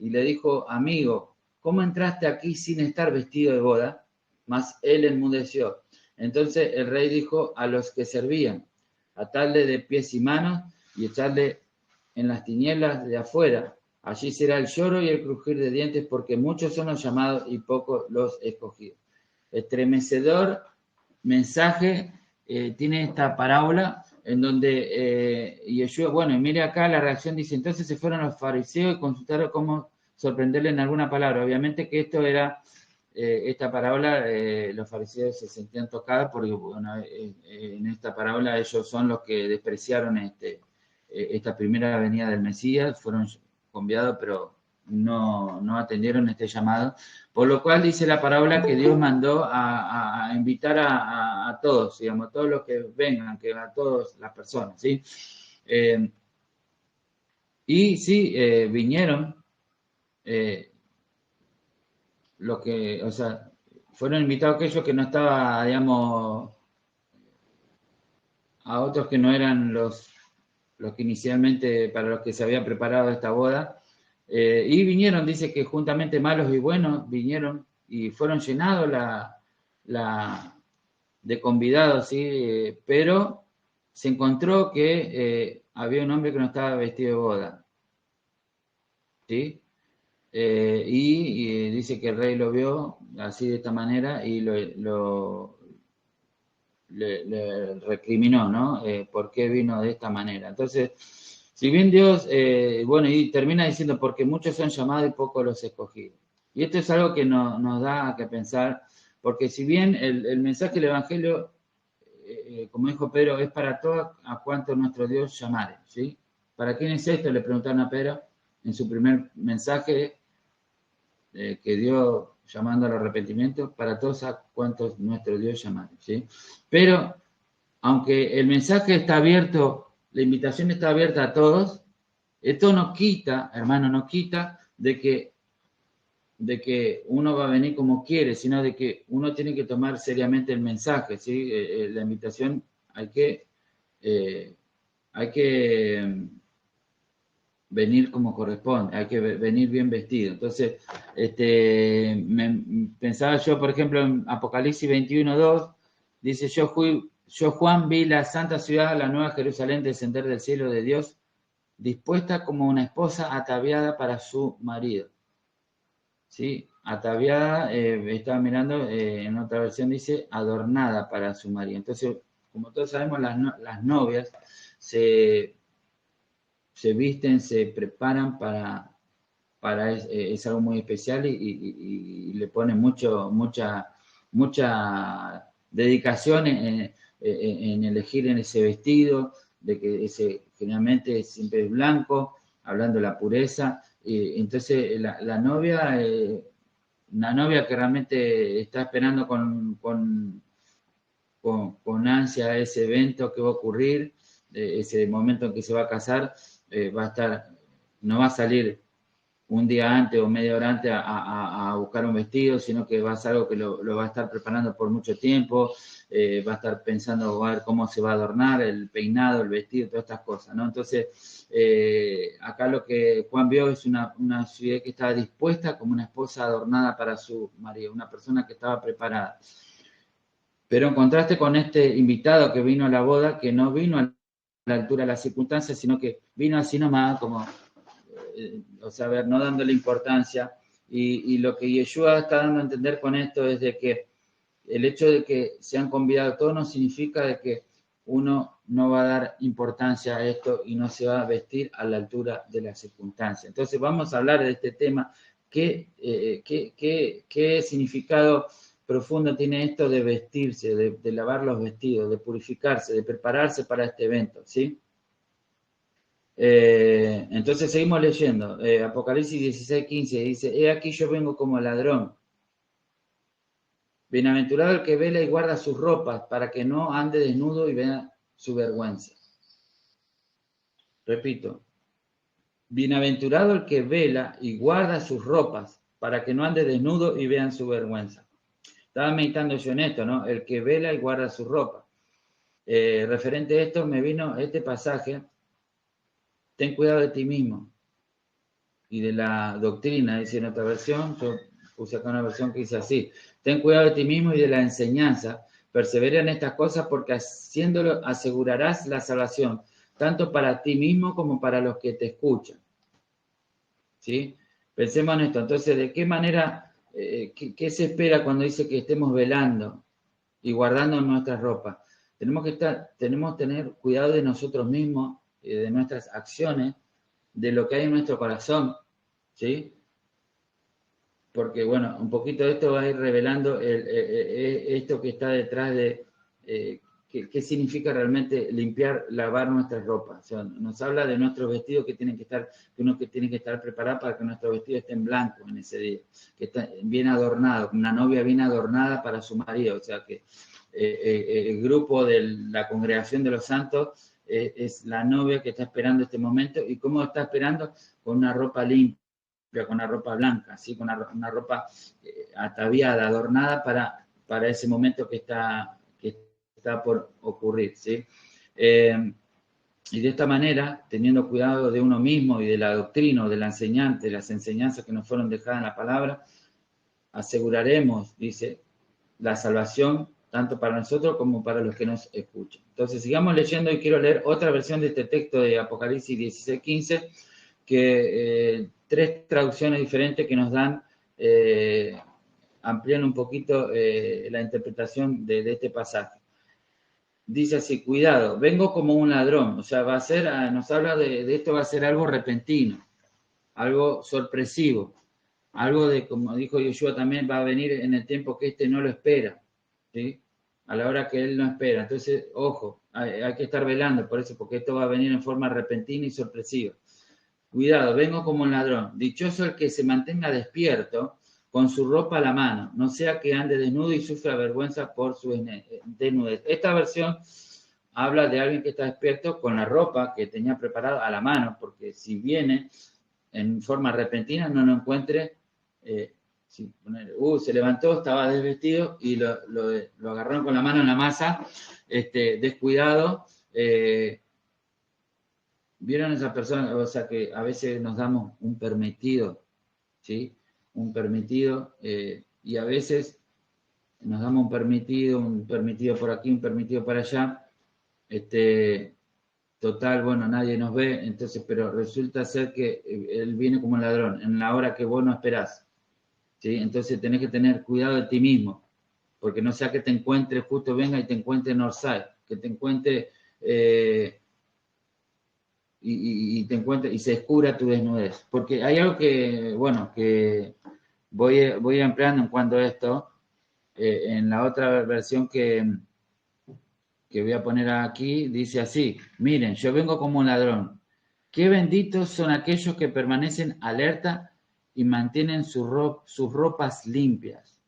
Y le dijo, amigo, ¿cómo entraste aquí sin estar vestido de boda? Mas él enmudeció. Entonces el rey dijo a los que servían, atarle de pies y manos y echarle en las tinieblas de afuera. Allí será el lloro y el crujir de dientes, porque muchos son los llamados y pocos los escogidos. Estremecedor mensaje tiene esta parábola en donde Yeshua, bueno, y mire acá la reacción, dice, entonces se fueron los fariseos y consultaron cómo sorprenderle en alguna palabra. Obviamente que esto era, esta parábola, los fariseos se sentían tocados porque, bueno, en esta parábola ellos son los que despreciaron esta primera venida del Mesías, fueron convidados, pero no atendieron este llamado. Por lo cual dice la parábola que Dios mandó a invitar a todos, digamos, a todos los que vengan, que a todas las personas, ¿sí? Y sí, vinieron los que, o sea, fueron invitados aquellos que no estaban, digamos, a otros que no eran los que inicialmente para los que se había preparado esta boda. Y vinieron, dice que juntamente malos y buenos vinieron y fueron llenados de convidados, ¿sí? Pero se encontró que había un hombre que no estaba vestido de boda, ¿sí? Y dice que el rey lo vio así de esta manera y le recriminó, ¿no? ¿Por qué vino de esta manera? Entonces, si bien Dios, bueno, y termina diciendo, porque muchos son llamados y pocos los escogidos. Y esto es algo que nos da que pensar, porque si bien el mensaje del Evangelio, como dijo Pedro, es para todos a cuanto nuestro Dios llamare, ¿sí? ¿Para quién es esto? Le preguntaron a Pedro en su primer mensaje que dio llamando al arrepentimiento, para todos a cuantos nuestro Dios llamare, ¿sí? Pero aunque el mensaje está abierto, la invitación está abierta a todos, esto no quita, hermano, no quita de que uno va a venir como quiere, sino de que uno tiene que tomar seriamente el mensaje, ¿sí? La invitación hay que venir como corresponde, hay que venir bien vestido. Entonces, pensaba yo, por ejemplo, en Apocalipsis 21:2, dice, yo Juan vi la santa ciudad, la nueva Jerusalén, descender del cielo de Dios, dispuesta como una esposa ataviada para su marido. ¿Sí? Ataviada, estaba mirando, en otra versión dice, adornada para su marido. Entonces, como todos sabemos, las novias se visten, se preparan es algo muy especial y le ponen mucha dedicación en elegir en ese vestido, de que generalmente siempre es blanco, hablando de la pureza. Entonces la novia, una novia que realmente está esperando con ansia ese evento que va a ocurrir, ese momento en que se va a casar, va a estar, no va a salir un día antes o media hora antes a buscar un vestido, sino que va a ser algo que lo va a estar preparando por mucho tiempo, va a estar pensando a ver cómo se va a adornar, el peinado, el vestido, todas estas cosas, ¿no? Entonces, acá lo que Juan vio es una ciudad que estaba dispuesta como una esposa adornada para su marido, una persona que estaba preparada. Pero en contraste con este invitado que vino a la boda, que no vino a la altura de las circunstancias, sino que vino así nomás, como, o sea, ver, no dándole importancia. Y lo que Yeshua está dando a entender con esto es de que el hecho de que sean convidados todos no significa de que uno no va a dar importancia a esto y no se va a vestir a la altura de las circunstancias. Entonces vamos a hablar de este tema, qué significado profundo tiene esto de vestirse, de lavar los vestidos, de purificarse, de prepararse para este evento, ¿sí? Entonces seguimos leyendo. Apocalipsis 16:15 dice, he aquí yo vengo como ladrón. Bienaventurado el que vela y guarda sus ropas, para que no ande desnudo y vea su vergüenza. Repito, Bienaventurado el que vela y guarda sus ropas, para que no ande desnudo y vean su vergüenza. Estaba meditando yo en esto, ¿no? El que vela y guarda su ropa. Referente a esto, me vino este pasaje: ten cuidado de ti mismo. Y de la doctrina, dice en otra versión, yo puse acá una versión que dice así: ten cuidado de ti mismo y de la enseñanza, persevera en estas cosas, porque haciéndolo asegurarás la salvación, tanto para ti mismo como para los que te escuchan. ¿Sí? Pensemos en esto. Entonces, ¿de qué manera, qué se espera cuando dice que estemos velando y guardando nuestra ropa? Tenemos que tener cuidado de nosotros mismos, de nuestras acciones, de lo que hay en nuestro corazón, ¿sí? Porque, bueno, un poquito de esto va a ir revelando esto que está detrás de qué significa realmente limpiar, lavar nuestras ropas. O sea, nos habla de nuestros vestidos que uno que tiene que estar preparado para que nuestros vestidos estén blancos en ese día, que estén bien adornados, una novia bien adornada para su marido. O sea, que el grupo de la congregación de los santos es la novia que está esperando este momento. ¿Y cómo está esperando? Con una ropa limpia, con una ropa blanca, ¿sí? Con una ropa ataviada, adornada para ese momento que está por ocurrir, ¿sí? Y de esta manera, teniendo cuidado de uno mismo y de la doctrina, de la enseñanza, de las enseñanzas que nos fueron dejadas en la palabra, aseguraremos, dice, la salvación tanto para nosotros como para los que nos escuchan. Entonces, sigamos leyendo, y quiero leer otra versión de este texto de Apocalipsis 16:15, que tres traducciones diferentes que nos dan, amplían un poquito la interpretación de este pasaje. Dice así: cuidado, vengo como un ladrón. O sea, nos habla de esto, va a ser algo repentino, algo sorpresivo, algo de, como dijo Yoshua también, va a venir en el tiempo que no lo espera, ¿sí? A la hora que él no espera. Entonces, ojo, hay que estar velando por eso, porque esto va a venir en forma repentina y sorpresiva. Cuidado, vengo como un ladrón. Dichoso el que se mantenga despierto con su ropa a la mano, no sea que ande desnudo y sufra vergüenza por su desnudez. Esta versión habla de alguien que está despierto con la ropa que tenía preparada a la mano, porque si viene en forma repentina no lo encuentre. Se levantó, estaba desvestido y lo agarraron con la mano en la masa, descuidado. ¿Vieron esas personas? O sea, que a veces nos damos un permitido, ¿sí? Un permitido, y a veces nos damos un permitido por aquí, un permitido para allá. Total, bueno, nadie nos ve, entonces, pero resulta ser que él viene como un ladrón, en la hora que vos no esperás, ¿sí? Entonces tenés que tener cuidado de ti mismo, porque no sea que te encuentre, justo venga y te encuentre en Orsay, que te encuentre... y te encuentres y se descubra tu desnudez. Porque hay algo que, bueno, que voy empleando en cuanto a esto, en la otra versión que voy a poner aquí, dice así: miren, yo vengo como un ladrón. Qué benditos son aquellos que permanecen alerta y mantienen sus ropas limpias.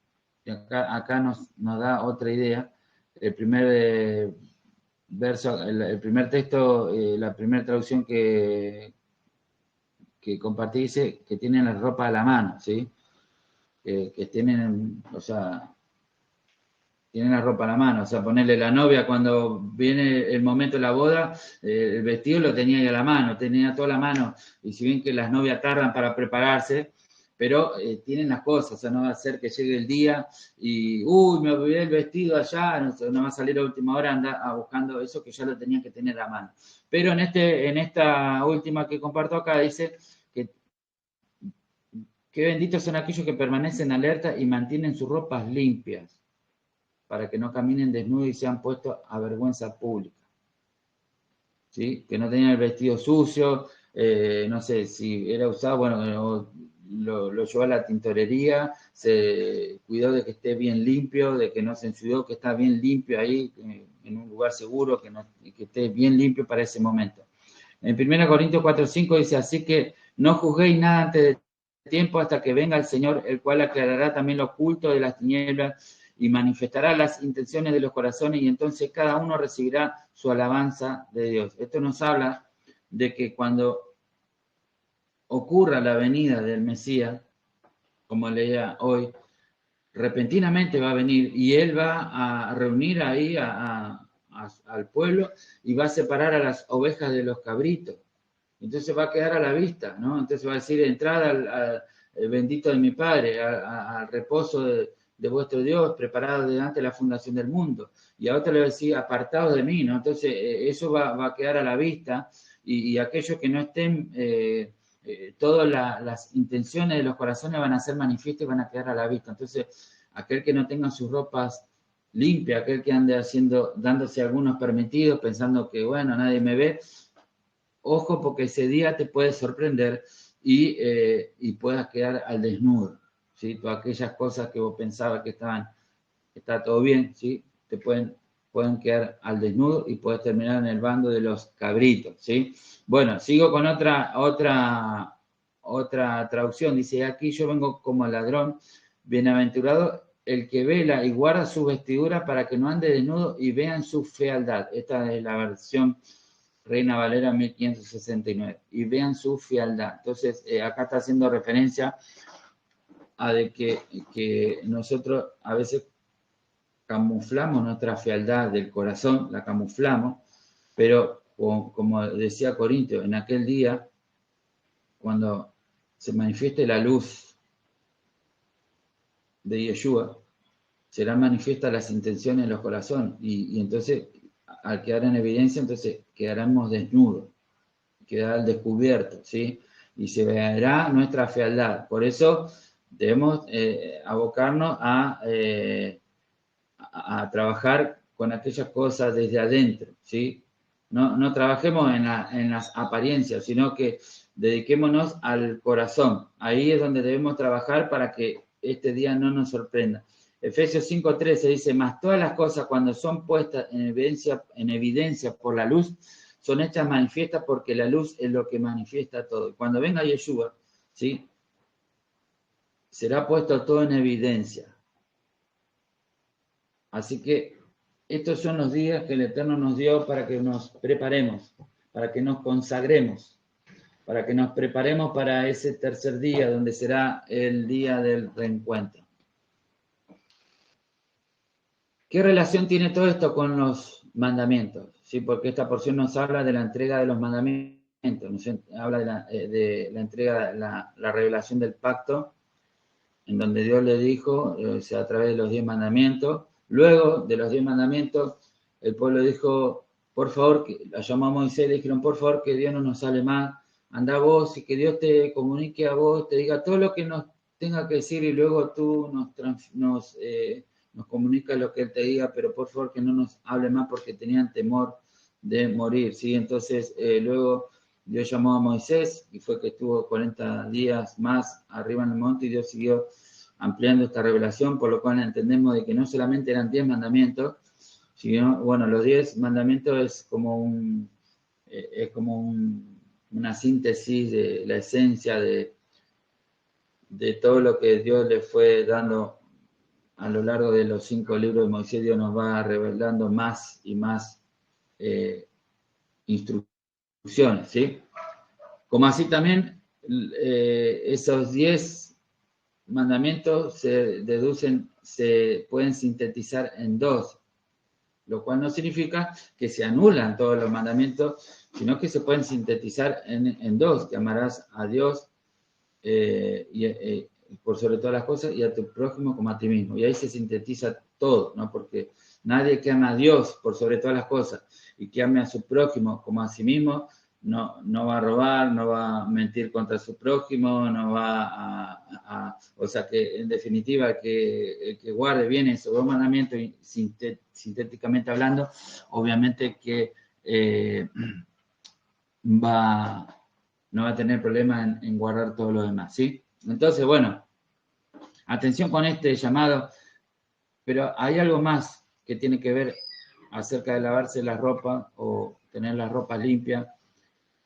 Y acá nos da otra idea. El primer verso, el primer texto, la primera traducción que compartí dice que tienen la ropa a la mano, ¿sí? Que tienen, o sea, tienen la ropa a la mano. O sea, ponerle la novia cuando viene el momento de la boda, el vestido lo tenía ahí a la mano, tenía toda la mano. Y si bien que las novias tardan para prepararse, pero tienen las cosas. O sea, no va a ser que llegue el día y, uy, me olvidé el vestido allá, no va a salir a última hora buscando eso que ya lo tenían que tener a mano. Pero en esta última que comparto acá dice que qué benditos son aquellos que permanecen alerta y mantienen sus ropas limpias, para que no caminen desnudos y sean puestos a vergüenza pública. ¿Sí? Que no tenían el vestido sucio, no sé, si era usado, bueno, lo llevó a la tintorería, se cuidó de que esté bien limpio, de que no se ensució, que está bien limpio ahí, en un lugar seguro, que esté bien limpio para ese momento. En 1 Corintios 4:5 dice: así que no juzguéis nada antes de tiempo hasta que venga el Señor, el cual aclarará también lo oculto de las tinieblas y manifestará las intenciones de los corazones, y entonces cada uno recibirá su alabanza de Dios. Esto nos habla de que cuando ocurra la venida del Mesías, como leía hoy, repentinamente va a venir y él va a reunir ahí al pueblo y va a separar a las ovejas de los cabritos. Entonces va a quedar a la vista, ¿no? Entonces va a decir, entrad al bendito de mi Padre, al reposo de vuestro Dios, preparado delante de la fundación del mundo. Y a otro le va a decir, apartados de mí, ¿no? Entonces eso va a quedar a la vista y aquellos que no estén, todas las intenciones de los corazones van a ser manifiestas y van a quedar a la vista. Entonces, aquel que no tenga sus ropas limpias, aquel que ande dándose algunos permitidos, pensando que, bueno, nadie me ve, ojo, porque ese día te puede sorprender y puedas quedar al desnudo, ¿sí? Todas aquellas cosas que vos pensabas que está todo bien, ¿sí? Te pueden quedar al desnudo y puedes terminar en el bando de los cabritos, ¿sí? Bueno, sigo con otra traducción. Dice, aquí yo vengo como ladrón, bienaventurado el que vela y guarda su vestidura para que no ande desnudo y vean su fealdad. Esta es la versión Reina Valera 1569. Y vean su fealdad. Entonces, acá está haciendo referencia a de que nosotros a veces camuflamos nuestra fealdad del corazón, la camuflamos, pero como decía Corintio, en aquel día, cuando se manifieste la luz de Yeshua, serán manifiestas las intenciones de los corazones y entonces, al quedar en evidencia, entonces quedaremos desnudos, quedará al descubierto, ¿sí? Y se verá nuestra fealdad. Por eso debemos abocarnos a trabajar con aquellas cosas desde adentro, ¿sí? No trabajemos en las apariencias, sino que dediquémonos al corazón. Ahí es donde debemos trabajar para que este día no nos sorprenda. Efesios 5:13 dice, mas todas las cosas cuando son puestas en evidencia por la luz, son hechas manifiestas porque la luz es lo que manifiesta todo. Cuando venga Yeshua, ¿sí? Será puesto todo en evidencia. Así que estos son los días que el Eterno nos dio para que nos preparemos, para que nos consagremos, para que nos preparemos para ese tercer día, donde será el día del reencuentro. ¿Qué relación tiene todo esto con los mandamientos? ¿Sí? Porque esta porción nos habla de la entrega de los mandamientos, nos habla de la entrega, la revelación del pacto, en donde Dios le dijo, a través de los 10 mandamientos. Luego de los 10 mandamientos, el pueblo dijo, por favor, la llamó a Moisés, le dijeron, por favor, que Dios no nos sale más, anda vos y que Dios te comunique a vos, te diga todo lo que nos tenga que decir y luego tú nos comunicas lo que Él te diga, pero por favor que no nos hable más porque tenían temor de morir, ¿sí? Entonces, luego Dios llamó a Moisés y fue que estuvo 40 días más arriba en el monte y Dios siguió ampliando esta revelación, por lo cual entendemos de que no solamente eran 10 mandamientos, sino, bueno, los 10 mandamientos es como una síntesis de la esencia de todo lo que Dios le fue dando a lo largo de los 5 libros de Moisés. Dios nos va revelando más y más instrucciones, ¿sí? Como así también esos 10 mandamientos se pueden sintetizar en 2, lo cual no significa que se anulan todos los mandamientos, sino que se pueden sintetizar en 2, que amarás a Dios por sobre todas las cosas y a tu prójimo como a ti mismo. Y ahí se sintetiza todo, ¿no? Porque nadie que ama a Dios por sobre todas las cosas y que ame a su prójimo como a sí mismo, no va a robar, no va a mentir contra su prójimo, no va o sea que en definitiva el que guarde bien esos 2 mandamientos, sintéticamente hablando, obviamente que no va a tener problema en guardar todo lo demás, ¿sí? Entonces, bueno, atención con este llamado, pero hay algo más que tiene que ver acerca de lavarse la ropa o tener las ropas limpias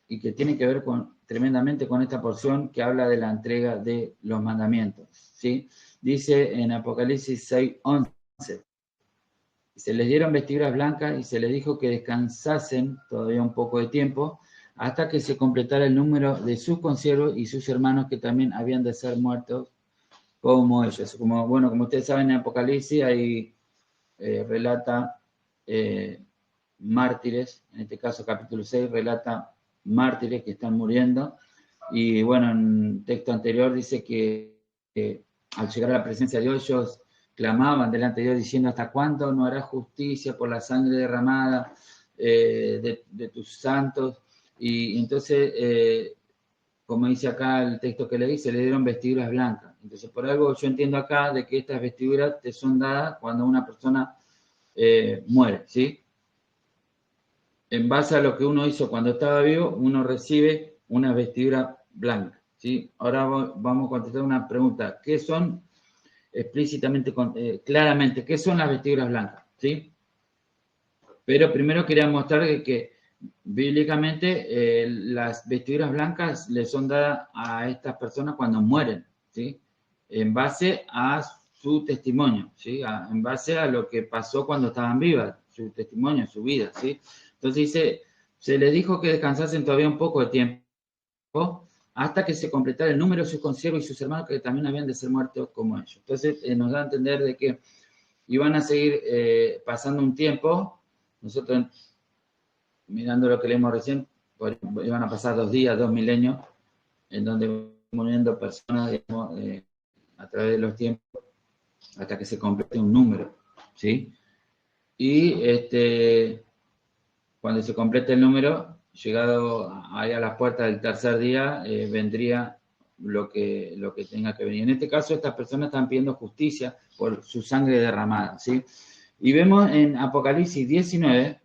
y que tiene que ver tremendamente con esta porción que habla de la entrega de los mandamientos, ¿sí? Dice en Apocalipsis 6:11, se les dieron vestiduras blancas y se les dijo que descansasen todavía un poco de tiempo hasta que se completara el número de sus consiervos y sus hermanos que también habían de ser muertos como ellos. Como ustedes saben, en Apocalipsis ahí relata mártires, en este caso capítulo 6 relata mártires que están muriendo, y bueno, en el texto anterior dice que al llegar a la presencia de Dios, ellos clamaban delante de Dios diciendo: ¿hasta cuándo no harás justicia por la sangre derramada de tus santos? Y entonces, como dice acá el texto que leí, se le dieron vestiduras blancas. Entonces, por algo yo entiendo acá de que estas vestiduras te son dadas cuando una persona muere, ¿sí? En base a lo que uno hizo cuando estaba vivo, uno recibe una vestidura blanca, ¿sí? Ahora vamos a contestar una pregunta. ¿Qué son explícitamente, claramente, qué son las vestiduras blancas? ¿Sí? Pero primero quería mostrar que bíblicamente las vestiduras blancas le son dadas a estas personas cuando mueren, ¿sí? En base a su testimonio, ¿sí? En base a lo que pasó cuando estaban vivas, su testimonio, su vida, ¿sí? Entonces dice, se les dijo que descansasen todavía un poco de tiempo hasta que se completara el número de sus consiervos y sus hermanos que también habían de ser muertos como ellos. Entonces nos da a entender de que iban a seguir pasando un tiempo. Nosotros, mirando lo que leímos recién, iban a pasar 2 días, 2 milenios, en donde muriendo personas, digamos, a través de los tiempos, hasta que se complete un número, ¿sí? Y cuando se complete el número, llegado ahí a las puertas del tercer día, vendría lo que tenga que venir. En este caso, estas personas están pidiendo justicia por su sangre derramada, ¿sí? Y vemos en Apocalipsis 19,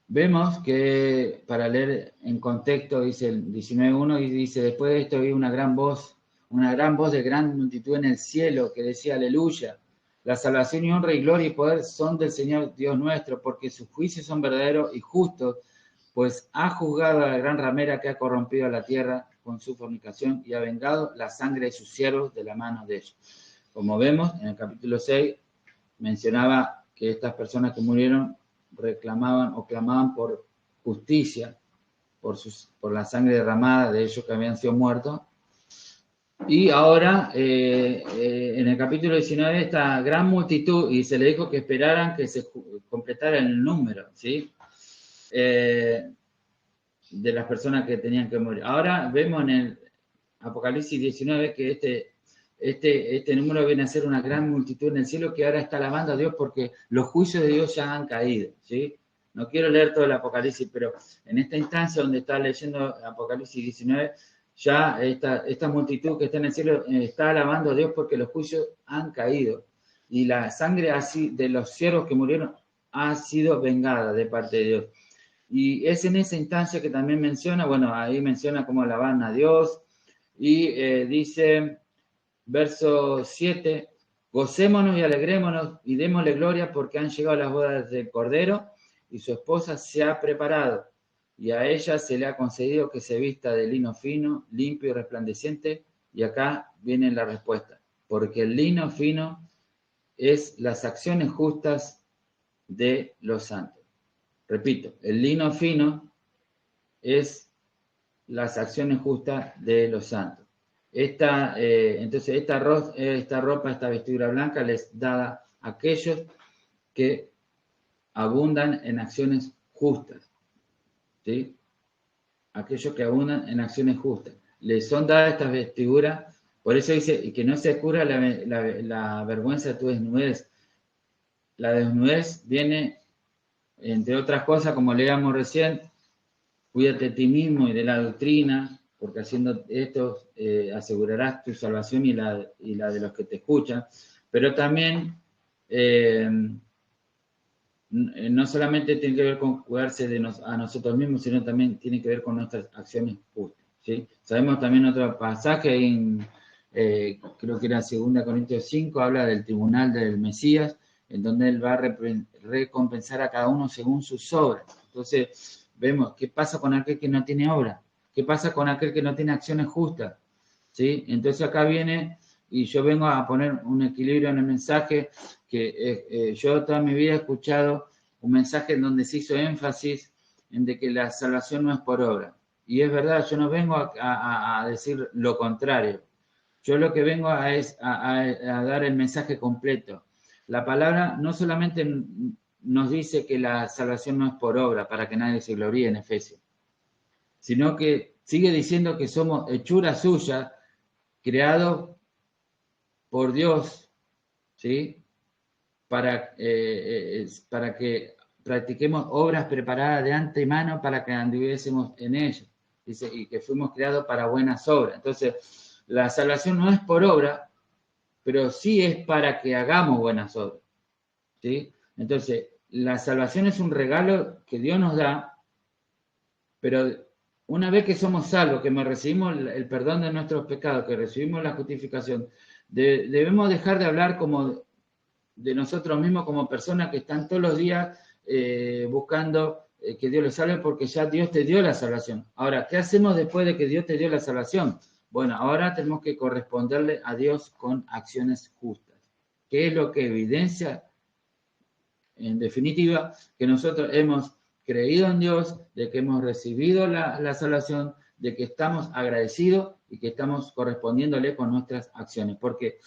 vemos que, para leer en contexto, dice el 19.1, y dice: después de esto oí una gran voz de gran multitud en el cielo que decía: aleluya, la salvación y honra y gloria y poder son del Señor Dios nuestro, porque sus juicios son verdaderos y justos, pues ha juzgado a la gran ramera que ha corrompido a la tierra con su fornicación y ha vengado la sangre de sus siervos de la mano de ellos. Como vemos, en el capítulo 6 mencionaba que estas personas que murieron reclamaban o clamaban por justicia, por la sangre derramada de ellos que habían sido muertos. Y ahora, en el capítulo 19, esta gran multitud, y se le dijo que esperaran que se completara el número, ¿sí? De las personas que tenían que morir. Ahora vemos en el Apocalipsis 19 que este número viene a ser una gran multitud en el cielo que ahora está alabando a Dios porque los juicios de Dios ya han caído, ¿sí? No quiero leer todo el Apocalipsis, pero en esta instancia donde está leyendo Apocalipsis 19, ya esta multitud que está en el cielo está alabando a Dios porque los juicios han caído. Y la sangre así de los siervos que murieron ha sido vengada de parte de Dios. Y es en esa instancia que también menciona, bueno, ahí menciona cómo alaban a Dios, y dice, verso 7, gocémonos y alegrémonos y démosle gloria porque han llegado las bodas del Cordero y su esposa se ha preparado, y a ella se le ha concedido que se vista de lino fino, limpio y resplandeciente, y acá viene la respuesta, porque el lino fino es las acciones justas de los santos. Repito, el lino fino es las acciones justas de los santos. Entonces, esta ropa, esta vestidura blanca les da a aquellos que abundan en acciones justas, ¿sí? Aquellos que abundan en acciones justas. Les son dadas estas vestiduras, por eso dice, que no se cura la vergüenza de tu desnudez. La desnudez viene, entre otras cosas, como leíamos recién, cuídate de ti mismo y de la doctrina, porque haciendo esto asegurarás tu salvación y la de los que te escuchan. Pero también, no solamente tiene que ver con cuidarse a nosotros mismos, sino también tiene que ver con nuestras acciones justas, ¿sí? Sabemos también otro pasaje, creo que era 2 Corintios 5, habla del tribunal del Mesías, en donde él va a recompensar a cada uno según sus obras. Entonces, vemos qué pasa con aquel que no tiene obra, qué pasa con aquel que no tiene acciones justas, ¿sí? Entonces acá viene, y yo vengo a poner un equilibrio en el mensaje, que yo toda mi vida he escuchado un mensaje en donde se hizo énfasis en de que la salvación no es por obra. Y es verdad, yo no vengo a decir lo contrario. Yo lo que vengo es a dar el mensaje completo. La palabra no solamente nos dice que la salvación no es por obra, para que nadie se gloríe en Efesios, sino que sigue diciendo que somos hechura suya, creados por Dios, ¿sí? Para que practiquemos obras preparadas de antemano para que anduviésemos en ellas. Dice, y que fuimos creados para buenas obras. Entonces, la salvación no es por obra, pero sí es para que hagamos buenas obras, ¿sí? Entonces, la salvación es un regalo que Dios nos da, pero una vez que somos salvos, que recibimos el perdón de nuestros pecados, que recibimos la justificación, debemos dejar de hablar como de nosotros mismos como personas que están todos los días buscando que Dios los salve, porque ya Dios te dio la salvación. Ahora, ¿qué hacemos después de que Dios te dio la salvación? Bueno, ahora tenemos que corresponderle a Dios con acciones justas. ¿Qué es lo que evidencia? En definitiva, que nosotros hemos creído en Dios, de que hemos recibido la salvación, de que estamos agradecidos y que estamos correspondiéndole con nuestras acciones. Porque,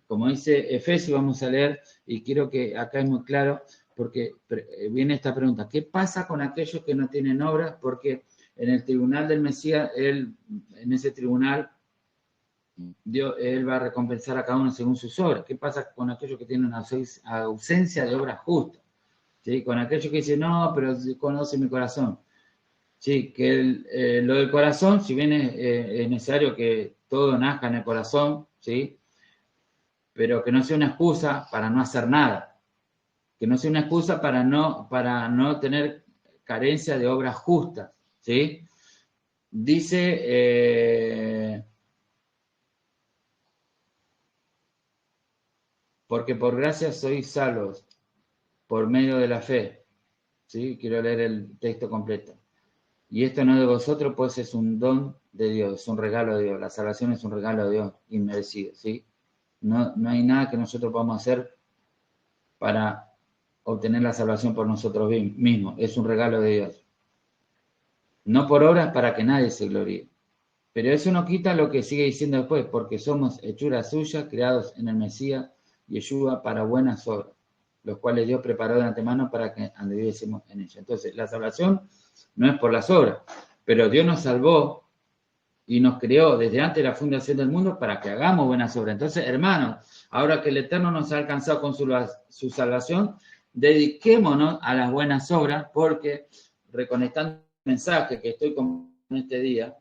como dice Efesios, vamos a leer, y quiero que acá es muy claro, porque viene esta pregunta: ¿qué pasa con aquellos que no tienen obras? Porque en el tribunal del Mesías, en ese tribunal, Él va a recompensar a cada uno según sus obras. ¿Qué pasa con aquellos que tienen una ausencia de obras justas? ¿Sí? Con aquellos que dicen, no, pero conoce mi corazón. Sí, que lo del corazón, si bien es necesario que todo nazca en el corazón, ¿sí? Pero que no sea una excusa para no hacer nada. Que no sea una excusa para no tener carencia de obras justas, ¿sí? Dice, porque por gracia sois salvos por medio de la fe, ¿sí? Quiero leer el texto completo. Y esto no es de vosotros, pues es un don de Dios, es un regalo de Dios. La salvación es un regalo de Dios inmerecido, ¿sí? No hay nada que nosotros podamos hacer para obtener la salvación por nosotros mismos. Es un regalo de Dios. No por obras para que nadie se gloríe. Pero eso no quita lo que sigue diciendo después, porque somos hechura suya, creados en el Mesías, Yeshua, para buenas obras, los cuales Dios preparó de antemano para que anduviésemos en ella. Entonces, la salvación no es por las obras, pero Dios nos salvó y nos creó desde antes de la fundación del mundo para que hagamos buenas obras. Entonces, hermanos, ahora que el Eterno nos ha alcanzado con su salvación, dediquémonos a las buenas obras, porque reconectando el mensaje que estoy con este día,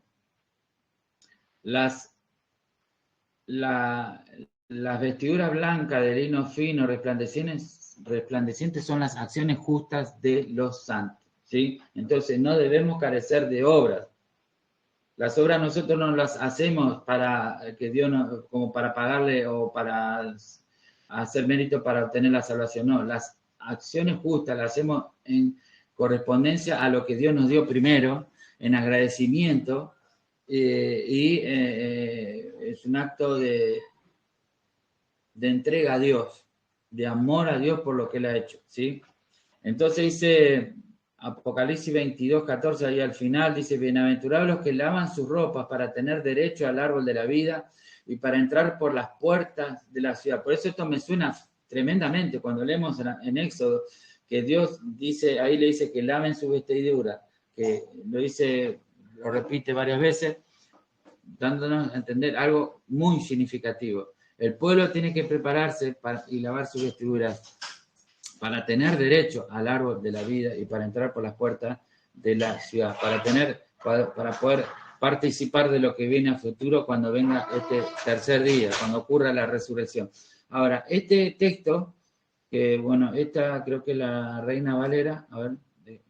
las vestiduras blancas de lino fino, resplandecientes son las acciones justas de los santos, ¿sí? Entonces no debemos carecer de obras. Las obras nosotros no las hacemos para que Dios como para pagarle o para hacer mérito para obtener la salvación. No, las acciones justas las hacemos en correspondencia a lo que Dios nos dio primero, en agradecimiento, es un acto de entrega a Dios, de amor a Dios por lo que Él ha hecho, ¿sí? Entonces dice Apocalipsis 22, 14, ahí al final, dice, bienaventurados los que lavan sus ropas para tener derecho al árbol de la vida y para entrar por las puertas de la ciudad. Por eso esto me suena tremendamente cuando leemos en Éxodo, que Dios dice, ahí le dice que laven su vestidura, que lo repite varias veces, dándonos a entender algo muy significativo. El pueblo tiene que prepararse y lavar sus vestiduras para tener derecho al árbol de la vida y para entrar por las puertas de la ciudad, para poder participar de lo que viene a futuro cuando venga este tercer día, cuando ocurra la resurrección. Ahora, este texto, que bueno, esta creo que la Reina Valera, a ver,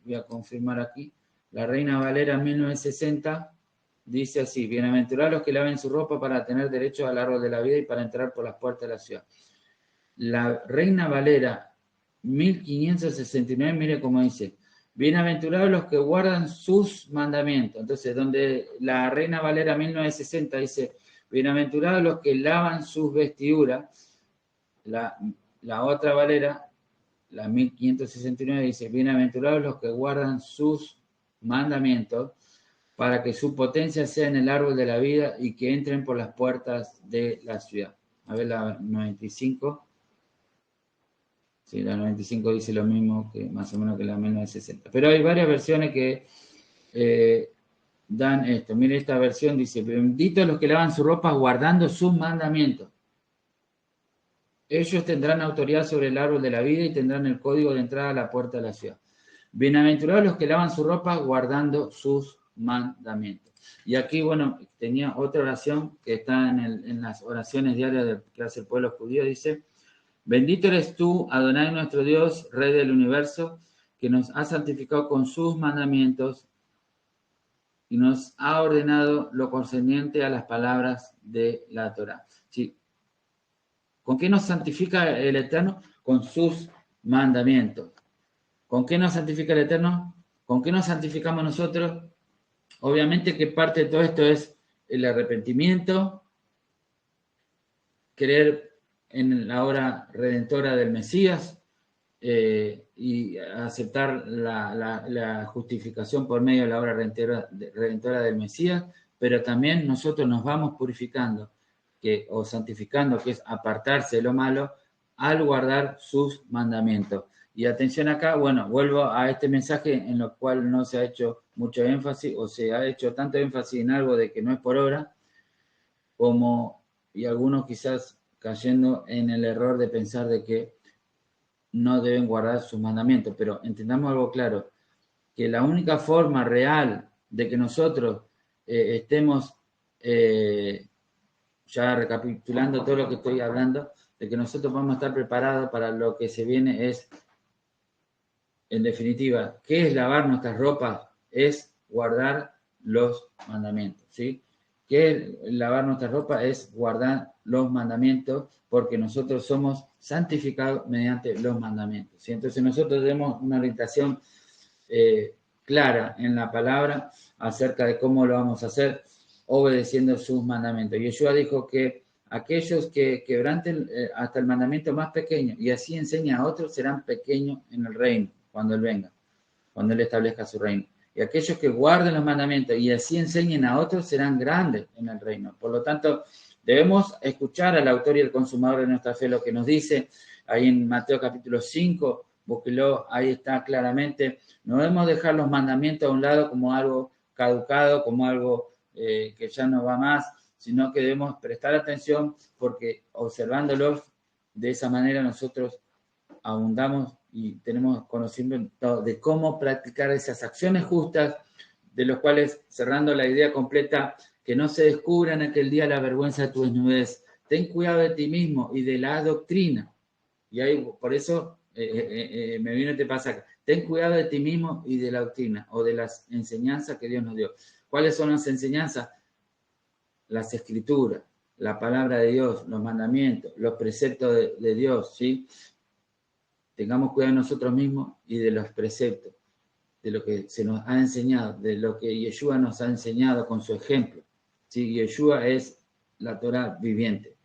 voy a confirmar aquí, la Reina Valera 1960, dice así, bienaventurados los que laven su ropa para tener derecho al árbol de la vida y para entrar por las puertas de la ciudad. La Reina Valera 1569, mire cómo dice, bienaventurados los que guardan sus mandamientos. Entonces, donde la Reina Valera 1960 dice, bienaventurados los que lavan sus vestiduras, la otra Valera, la 1569, dice, bienaventurados los que guardan sus mandamientos, para que su potencia sea en el árbol de la vida y que entren por las puertas de la ciudad. A ver la 95. Sí, la 95 dice lo mismo que más o menos que la 1960. Pero hay varias versiones que dan esto. Mire, esta versión dice: benditos los que lavan su ropa guardando sus mandamientos. Ellos tendrán autoridad sobre el árbol de la vida y tendrán el código de entrada a la puerta de la ciudad. Bienaventurados los que lavan su ropa guardando sus mandamientos. Y aquí, bueno, tenía otra oración que está en las oraciones diarias que hace el pueblo judío. Dice: bendito eres tú, Adonai nuestro Dios, Rey del universo, que nos ha santificado con sus mandamientos y nos ha ordenado lo concerniente a las palabras de la Torá. ¿Sí? ¿Con qué nos santifica el Eterno? Con sus mandamientos. ¿Con qué nos santifica el Eterno? ¿Con qué nos santificamos nosotros? Obviamente que parte de todo esto es el arrepentimiento, creer en la obra redentora del Mesías y aceptar la justificación por medio de la obra redentora del Mesías, pero también nosotros nos vamos purificando o santificando, que es apartarse de lo malo, al guardar sus mandamientos. Y atención acá, bueno, vuelvo a este mensaje en lo cual no se ha hecho mucho énfasis, o se ha hecho tanto énfasis en algo de que no es por obra, y algunos quizás cayendo en el error de pensar de que no deben guardar sus mandamientos. Pero entendamos algo claro, que la única forma real de que nosotros estemos, ya recapitulando todo lo que estoy hablando, de que nosotros vamos a estar preparados para lo que se viene es, en definitiva, ¿qué es lavar nuestras ropas? Es guardar los mandamientos, ¿sí? ¿Qué es lavar nuestras ropas? Es guardar los mandamientos, porque nosotros somos santificados mediante los mandamientos, ¿sí? Entonces nosotros tenemos una orientación clara en la palabra acerca de cómo lo vamos a hacer, obedeciendo sus mandamientos. Yeshua dijo que aquellos que quebranten hasta el mandamiento más pequeño y así enseñan a otros serán pequeños en el reino cuando Él venga, cuando Él establezca su reino. Y aquellos que guarden los mandamientos y así enseñen a otros serán grandes en el reino. Por lo tanto, debemos escuchar al autor y el consumador de nuestra fe lo que nos dice ahí en Mateo capítulo 5, búsquelo, ahí está claramente. No debemos dejar los mandamientos a un lado como algo caducado, como algo que ya no va más, sino que debemos prestar atención porque observándolos de esa manera nosotros abundamos y tenemos conocimiento de cómo practicar esas acciones justas, de los cuales, cerrando la idea completa, que no se descubra en aquel día la vergüenza de tu desnudez. Ten cuidado de ti mismo y de la doctrina. Y ahí, por eso me vino este pasaje. Ten cuidado de ti mismo y de la doctrina, o de las enseñanzas que Dios nos dio. ¿Cuáles son las enseñanzas? Las escrituras, la palabra de Dios, los mandamientos, los preceptos de Dios, ¿sí? Tengamos cuidado de nosotros mismos y de los preceptos, de lo que se nos ha enseñado, de lo que Yeshua nos ha enseñado con su ejemplo. ¿Sí? Yeshua es la Torá viviente.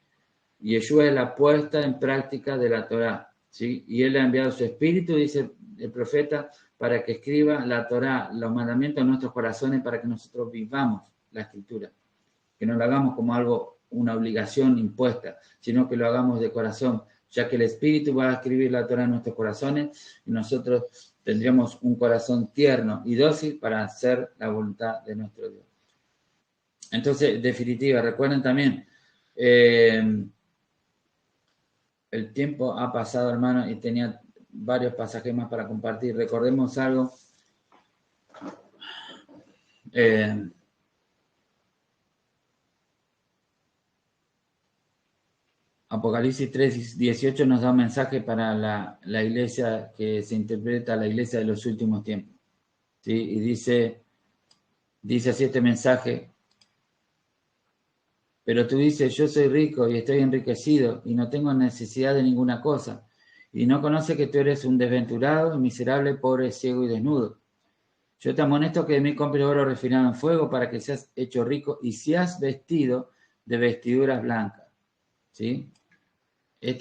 Yeshua es la puesta en práctica de la Torá. ¿Sí? Y Él ha enviado su espíritu, dice el profeta, para que escriba la Torá, los mandamientos en nuestros corazones, para que nosotros vivamos la escritura. Que no lo hagamos como algo, una obligación impuesta, sino que lo hagamos de corazón, ya que el Espíritu va a escribir la Torá en nuestros corazones y nosotros tendríamos un corazón tierno y dócil para hacer la voluntad de nuestro Dios. Entonces, definitiva, recuerden también, el tiempo ha pasado, hermano, y tenía varios pasajes más para compartir. Recordemos algo. Apocalipsis 3:18 nos da un mensaje para la iglesia que se interpreta la iglesia de los últimos tiempos. ¿Sí? Y dice así este mensaje: pero tú dices, yo soy rico y estoy enriquecido y no tengo necesidad de ninguna cosa, y no conoces que tú eres un desventurado, miserable, pobre, ciego y desnudo. Yo te amonesto que de mí compres oro refinado en fuego para que seas hecho rico y seas vestido de vestiduras blancas. ¿Sí?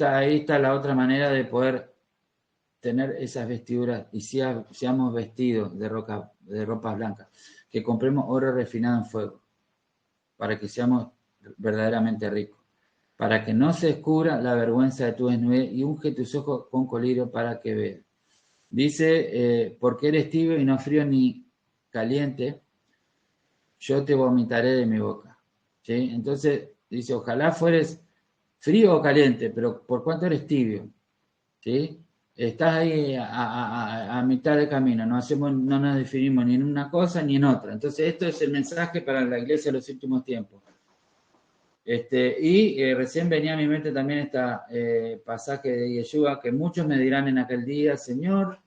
Ahí está la otra manera de poder tener esas vestiduras y seamos vestidos de ropas blancas, que compremos oro refinado en fuego, para que seamos verdaderamente ricos, para que no se descubra la vergüenza de tu desnudez y unge tus ojos con colirio para que veas. Dice, porque eres tibio y no frío ni caliente, yo te vomitaré de mi boca. ¿Sí? Entonces, dice, ojalá fueres frío o caliente, pero por cuanto eres tibio, ¿sí? Estás ahí a mitad de camino, no nos definimos ni en una cosa ni en otra. Entonces, esto es el mensaje para la iglesia de los últimos tiempos. Recién venía a mi mente también este pasaje de Yeshua, que muchos me dirán en aquel día, Señor,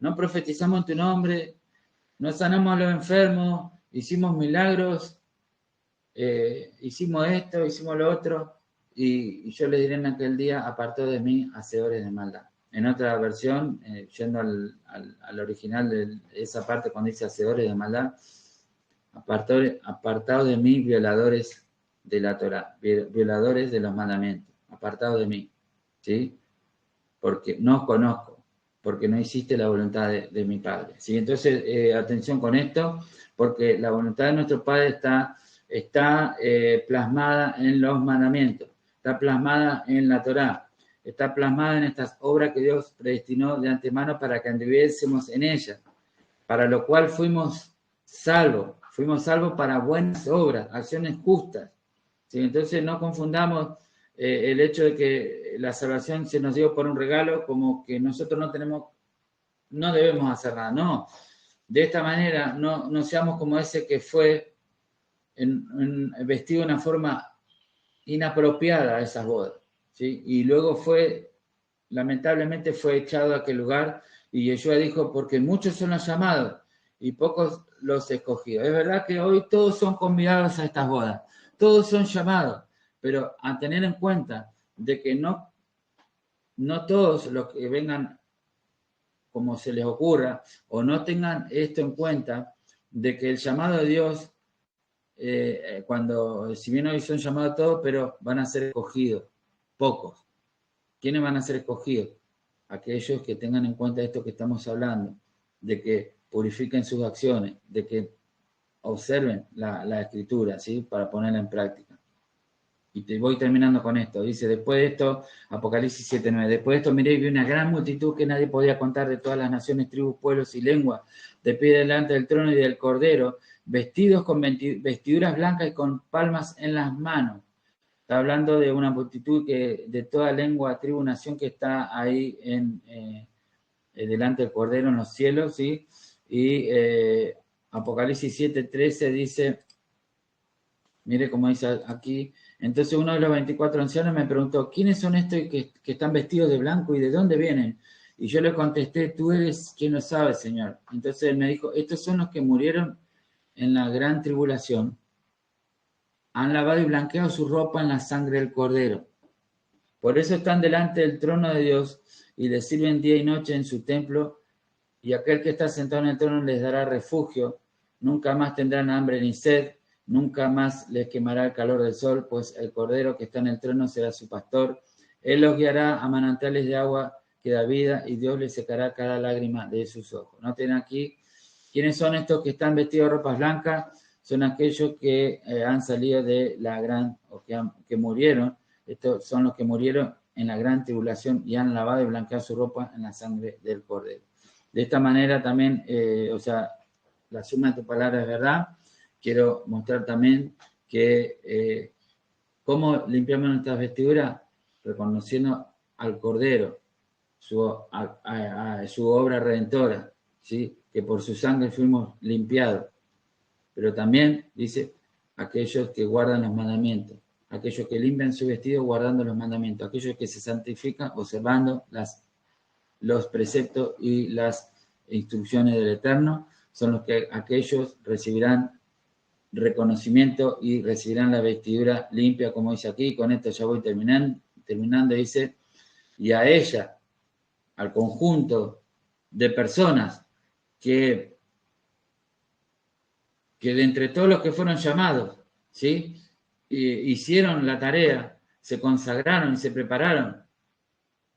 no profetizamos en tu nombre, no sanamos a los enfermos, hicimos milagros, hicimos esto, hicimos lo otro, y yo les diré en aquel día, apartó de mí, hacedores de maldad. En otra versión, yendo al original de esa parte cuando dice hacedores de maldad, apartados de mí, violadores de la Torah, violadores de los mandamientos, apartados de mí, ¿sí? Porque no os conozco, porque no hiciste la voluntad de mi Padre, ¿sí? Entonces, atención con esto, porque la voluntad de nuestro Padre está plasmada en los mandamientos, está plasmada en la Torá, está plasmada en estas obras que Dios predestinó de antemano para que anduviésemos en ellas, para lo cual fuimos salvos para buenas obras, acciones justas. ¿Sí? Entonces no confundamos el hecho de que la salvación se nos dio por un regalo como que nosotros no debemos hacer nada, no. De esta manera no seamos como ese que fue vestido de una forma inapropiada a esas bodas, ¿sí? Y luego lamentablemente fue echado a aquel lugar y Yeshua dijo, porque muchos son los llamados y pocos los escogidos. Es verdad que hoy todos son convidados a estas bodas, todos son llamados, pero a tener en cuenta de que no todos los que vengan como se les ocurra o no tengan esto en cuenta de que el llamado de Dios si bien hoy son llamados todos, pero van a ser escogidos, pocos. ¿Quiénes van a ser escogidos? Aquellos que tengan en cuenta esto que estamos hablando, de que purifiquen sus acciones, de que observen la escritura, ¿sí? Para ponerla en práctica. Y te voy terminando con esto. Dice, después de esto, Apocalipsis 7:9, después de esto miré y vi una gran multitud que nadie podía contar de todas las naciones, tribus, pueblos y lenguas, de pie delante del trono y del Cordero, vestidos con vestiduras blancas y con palmas en las manos. Está hablando de una multitud de toda lengua, tribu, nación que está ahí delante del Cordero en los cielos, ¿sí? Y Apocalipsis 7:13 dice, mire cómo dice aquí, entonces uno de los 24 ancianos me preguntó, ¿quiénes son estos que están vestidos de blanco y de dónde vienen? Y yo le contesté, tú eres quien lo sabe, Señor. Entonces él me dijo, estos son los que murieron en la gran tribulación, han lavado y blanqueado su ropa en la sangre del Cordero. Por eso están delante del trono de Dios y le sirven día y noche en su templo, y aquel que está sentado en el trono les dará refugio, nunca más tendrán hambre ni sed, nunca más les quemará el calor del sol, pues el Cordero que está en el trono será su pastor, él los guiará a manantiales de agua que da vida, y Dios les secará cada lágrima de sus ojos. Noten aquí, ¿quiénes son estos que están vestidos de ropas blancas? Son aquellos que han salido de la gran, o que murieron. Estos son los que murieron en la gran tribulación y han lavado y blanqueado su ropa en la sangre del Cordero. De esta manera también, la suma de tu palabra es verdad. Quiero mostrar también que cómo limpiamos nuestras vestiduras, reconociendo al Cordero, su obra redentora, ¿sí? Que por su sangre fuimos limpiados. Pero también dice aquellos que guardan los mandamientos, aquellos que limpian su vestido guardando los mandamientos, aquellos que se santifican observando los preceptos y las instrucciones del Eterno, son aquellos recibirán reconocimiento y recibirán la vestidura limpia, como dice aquí. Con esto ya voy terminando, dice, y a ella, al conjunto de personas que de entre todos los que fueron llamados, ¿sí? Hicieron la tarea, se consagraron y se prepararon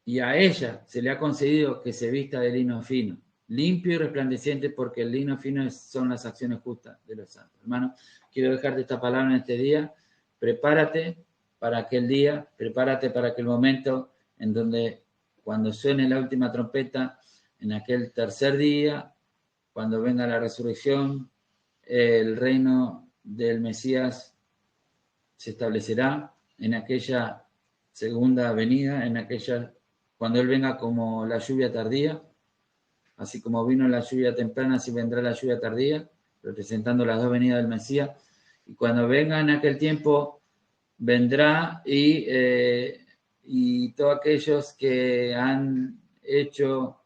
y a ella se le ha concedido que se vista de lino fino, limpio y resplandeciente, porque el lino fino son las acciones justas de los santos. Hermano, quiero dejarte esta palabra en este día. Prepárate para aquel día, prepárate para aquel momento en donde cuando suene la última trompeta, en aquel tercer día, cuando venga la resurrección, el reino del Mesías se establecerá en aquella segunda venida, en aquella, cuando Él venga como la lluvia tardía, así como vino la lluvia temprana, así vendrá la lluvia tardía, representando las dos venidas del Mesías. Y cuando venga en aquel tiempo, vendrá y todos aquellos que han hecho,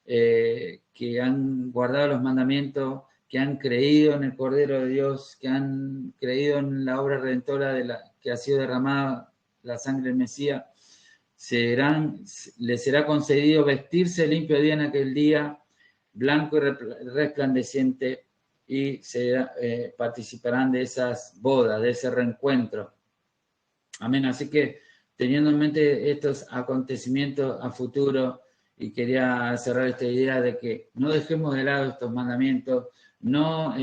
que han guardado los mandamientos, que han creído en el Cordero de Dios, que han creído en la obra redentora que ha sido derramada la sangre del Mesías, les será concedido vestirse limpio día en aquel día, blanco y resplandeciente, y participarán de esas bodas, de ese reencuentro. Amén. Así que teniendo en mente estos acontecimientos a futuro, y quería cerrar esta idea de que no dejemos de lado estos mandamientos, no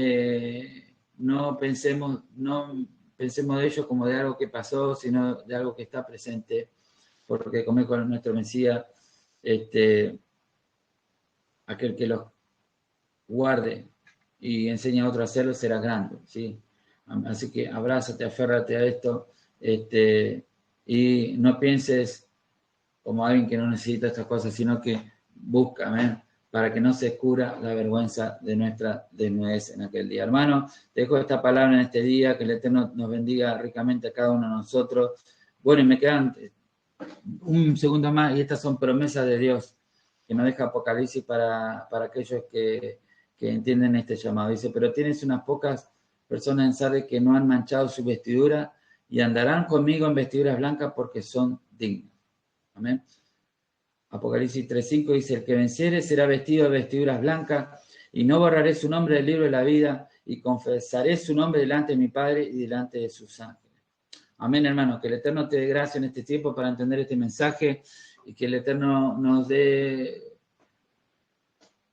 pensemos de ellos como de algo que pasó, sino de algo que está presente, porque como con nuestro Mesías, aquel que los guarde y enseña a otro a hacerlo será grande, ¿sí? Así que abrázate, aférrate a esto, y no pienses como alguien que no necesita estas cosas, sino que busca, amén, para que no se cubra la vergüenza de nuestra desnudez en aquel día. Hermano, te dejo esta palabra en este día, que el Eterno nos bendiga ricamente a cada uno de nosotros. Bueno, y me quedan un segundo más, y estas son promesas de Dios, que nos deja Apocalipsis para aquellos que entienden este llamado. Dice, pero tienes unas pocas personas en Sardes que no han manchado su vestidura y andarán conmigo en vestiduras blancas porque son dignos. Amén. Apocalipsis 3:5 dice, el que venciere será vestido de vestiduras blancas y no borraré su nombre del libro de la vida y confesaré su nombre delante de mi Padre y delante de sus ángeles. Amén, hermano, que el Eterno te dé gracia en este tiempo para entender este mensaje y que el Eterno nos dé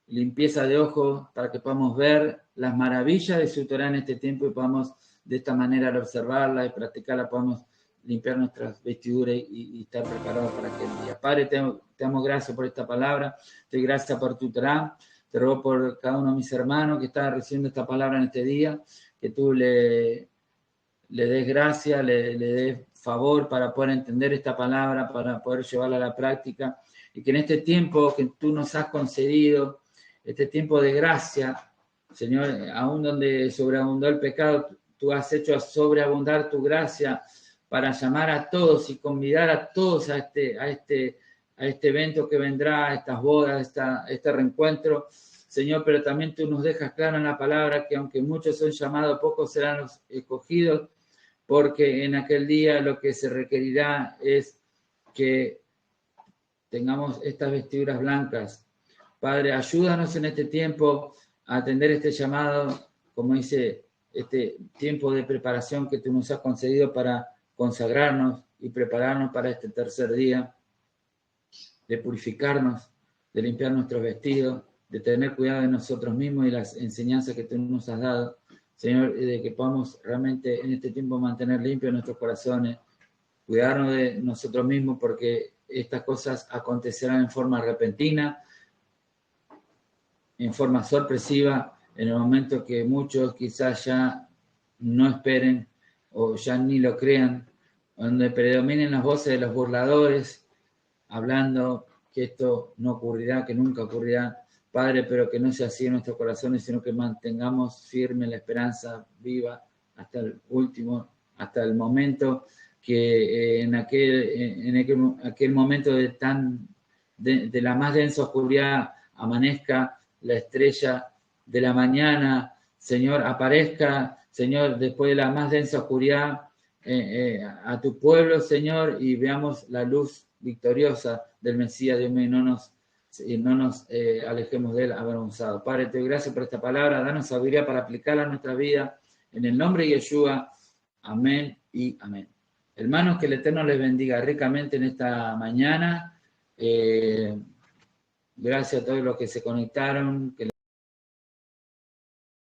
limpieza de ojos para que podamos ver las maravillas de su Torah en este tiempo y podamos de esta manera al observarla y practicarla, podamos limpiar nuestras vestiduras y estar preparados para aquel día. Padre, te damos gracias por esta palabra, te doy gracias por tu Torah, te ruego por cada uno de mis hermanos que está recibiendo esta palabra en este día, que tú le des gracia, le des favor para poder entender esta palabra, para poder llevarla a la práctica, y que en este tiempo que tú nos has concedido, este tiempo de gracia, Señor, aún donde sobreabundó el pecado, tú has hecho sobreabundar tu gracia para llamar a todos y convidar a todos a este evento que vendrá, a estas bodas, a este reencuentro, Señor, pero también tú nos dejas claro en la palabra que aunque muchos son llamados, pocos serán los escogidos, porque en aquel día lo que se requerirá es que tengamos estas vestiduras blancas. Padre, ayúdanos en este tiempo a atender este llamado, como dice, este tiempo de preparación que tú nos has concedido para consagrarnos y prepararnos para este tercer día, de purificarnos, de limpiar nuestros vestidos, de tener cuidado de nosotros mismos y las enseñanzas que tú nos has dado, Señor, de que podamos realmente en este tiempo mantener limpios nuestros corazones, cuidarnos de nosotros mismos, porque estas cosas acontecerán en forma repentina, en forma sorpresiva, en el momento que muchos quizás ya no esperen o ya ni lo crean, donde predominen las voces de los burladores, hablando que esto no ocurrirá, que nunca ocurrirá, Padre, pero que no sea así en nuestros corazones, sino que mantengamos firme la esperanza viva hasta el último, hasta el momento que en aquel momento de la más densa oscuridad amanezca la estrella de la mañana, Señor, aparezca, Señor, después de la más densa oscuridad a tu pueblo, Señor, y veamos la luz victoriosa del Mesías, Dios mío, y no nos alejemos de él avergonzado. Padre, te doy gracias por esta palabra, danos sabiduría para aplicarla a nuestra vida, en el nombre de Yeshua, amén y amén. Hermanos, que el Eterno les bendiga ricamente en esta mañana, Gracias a todos los que se conectaron, que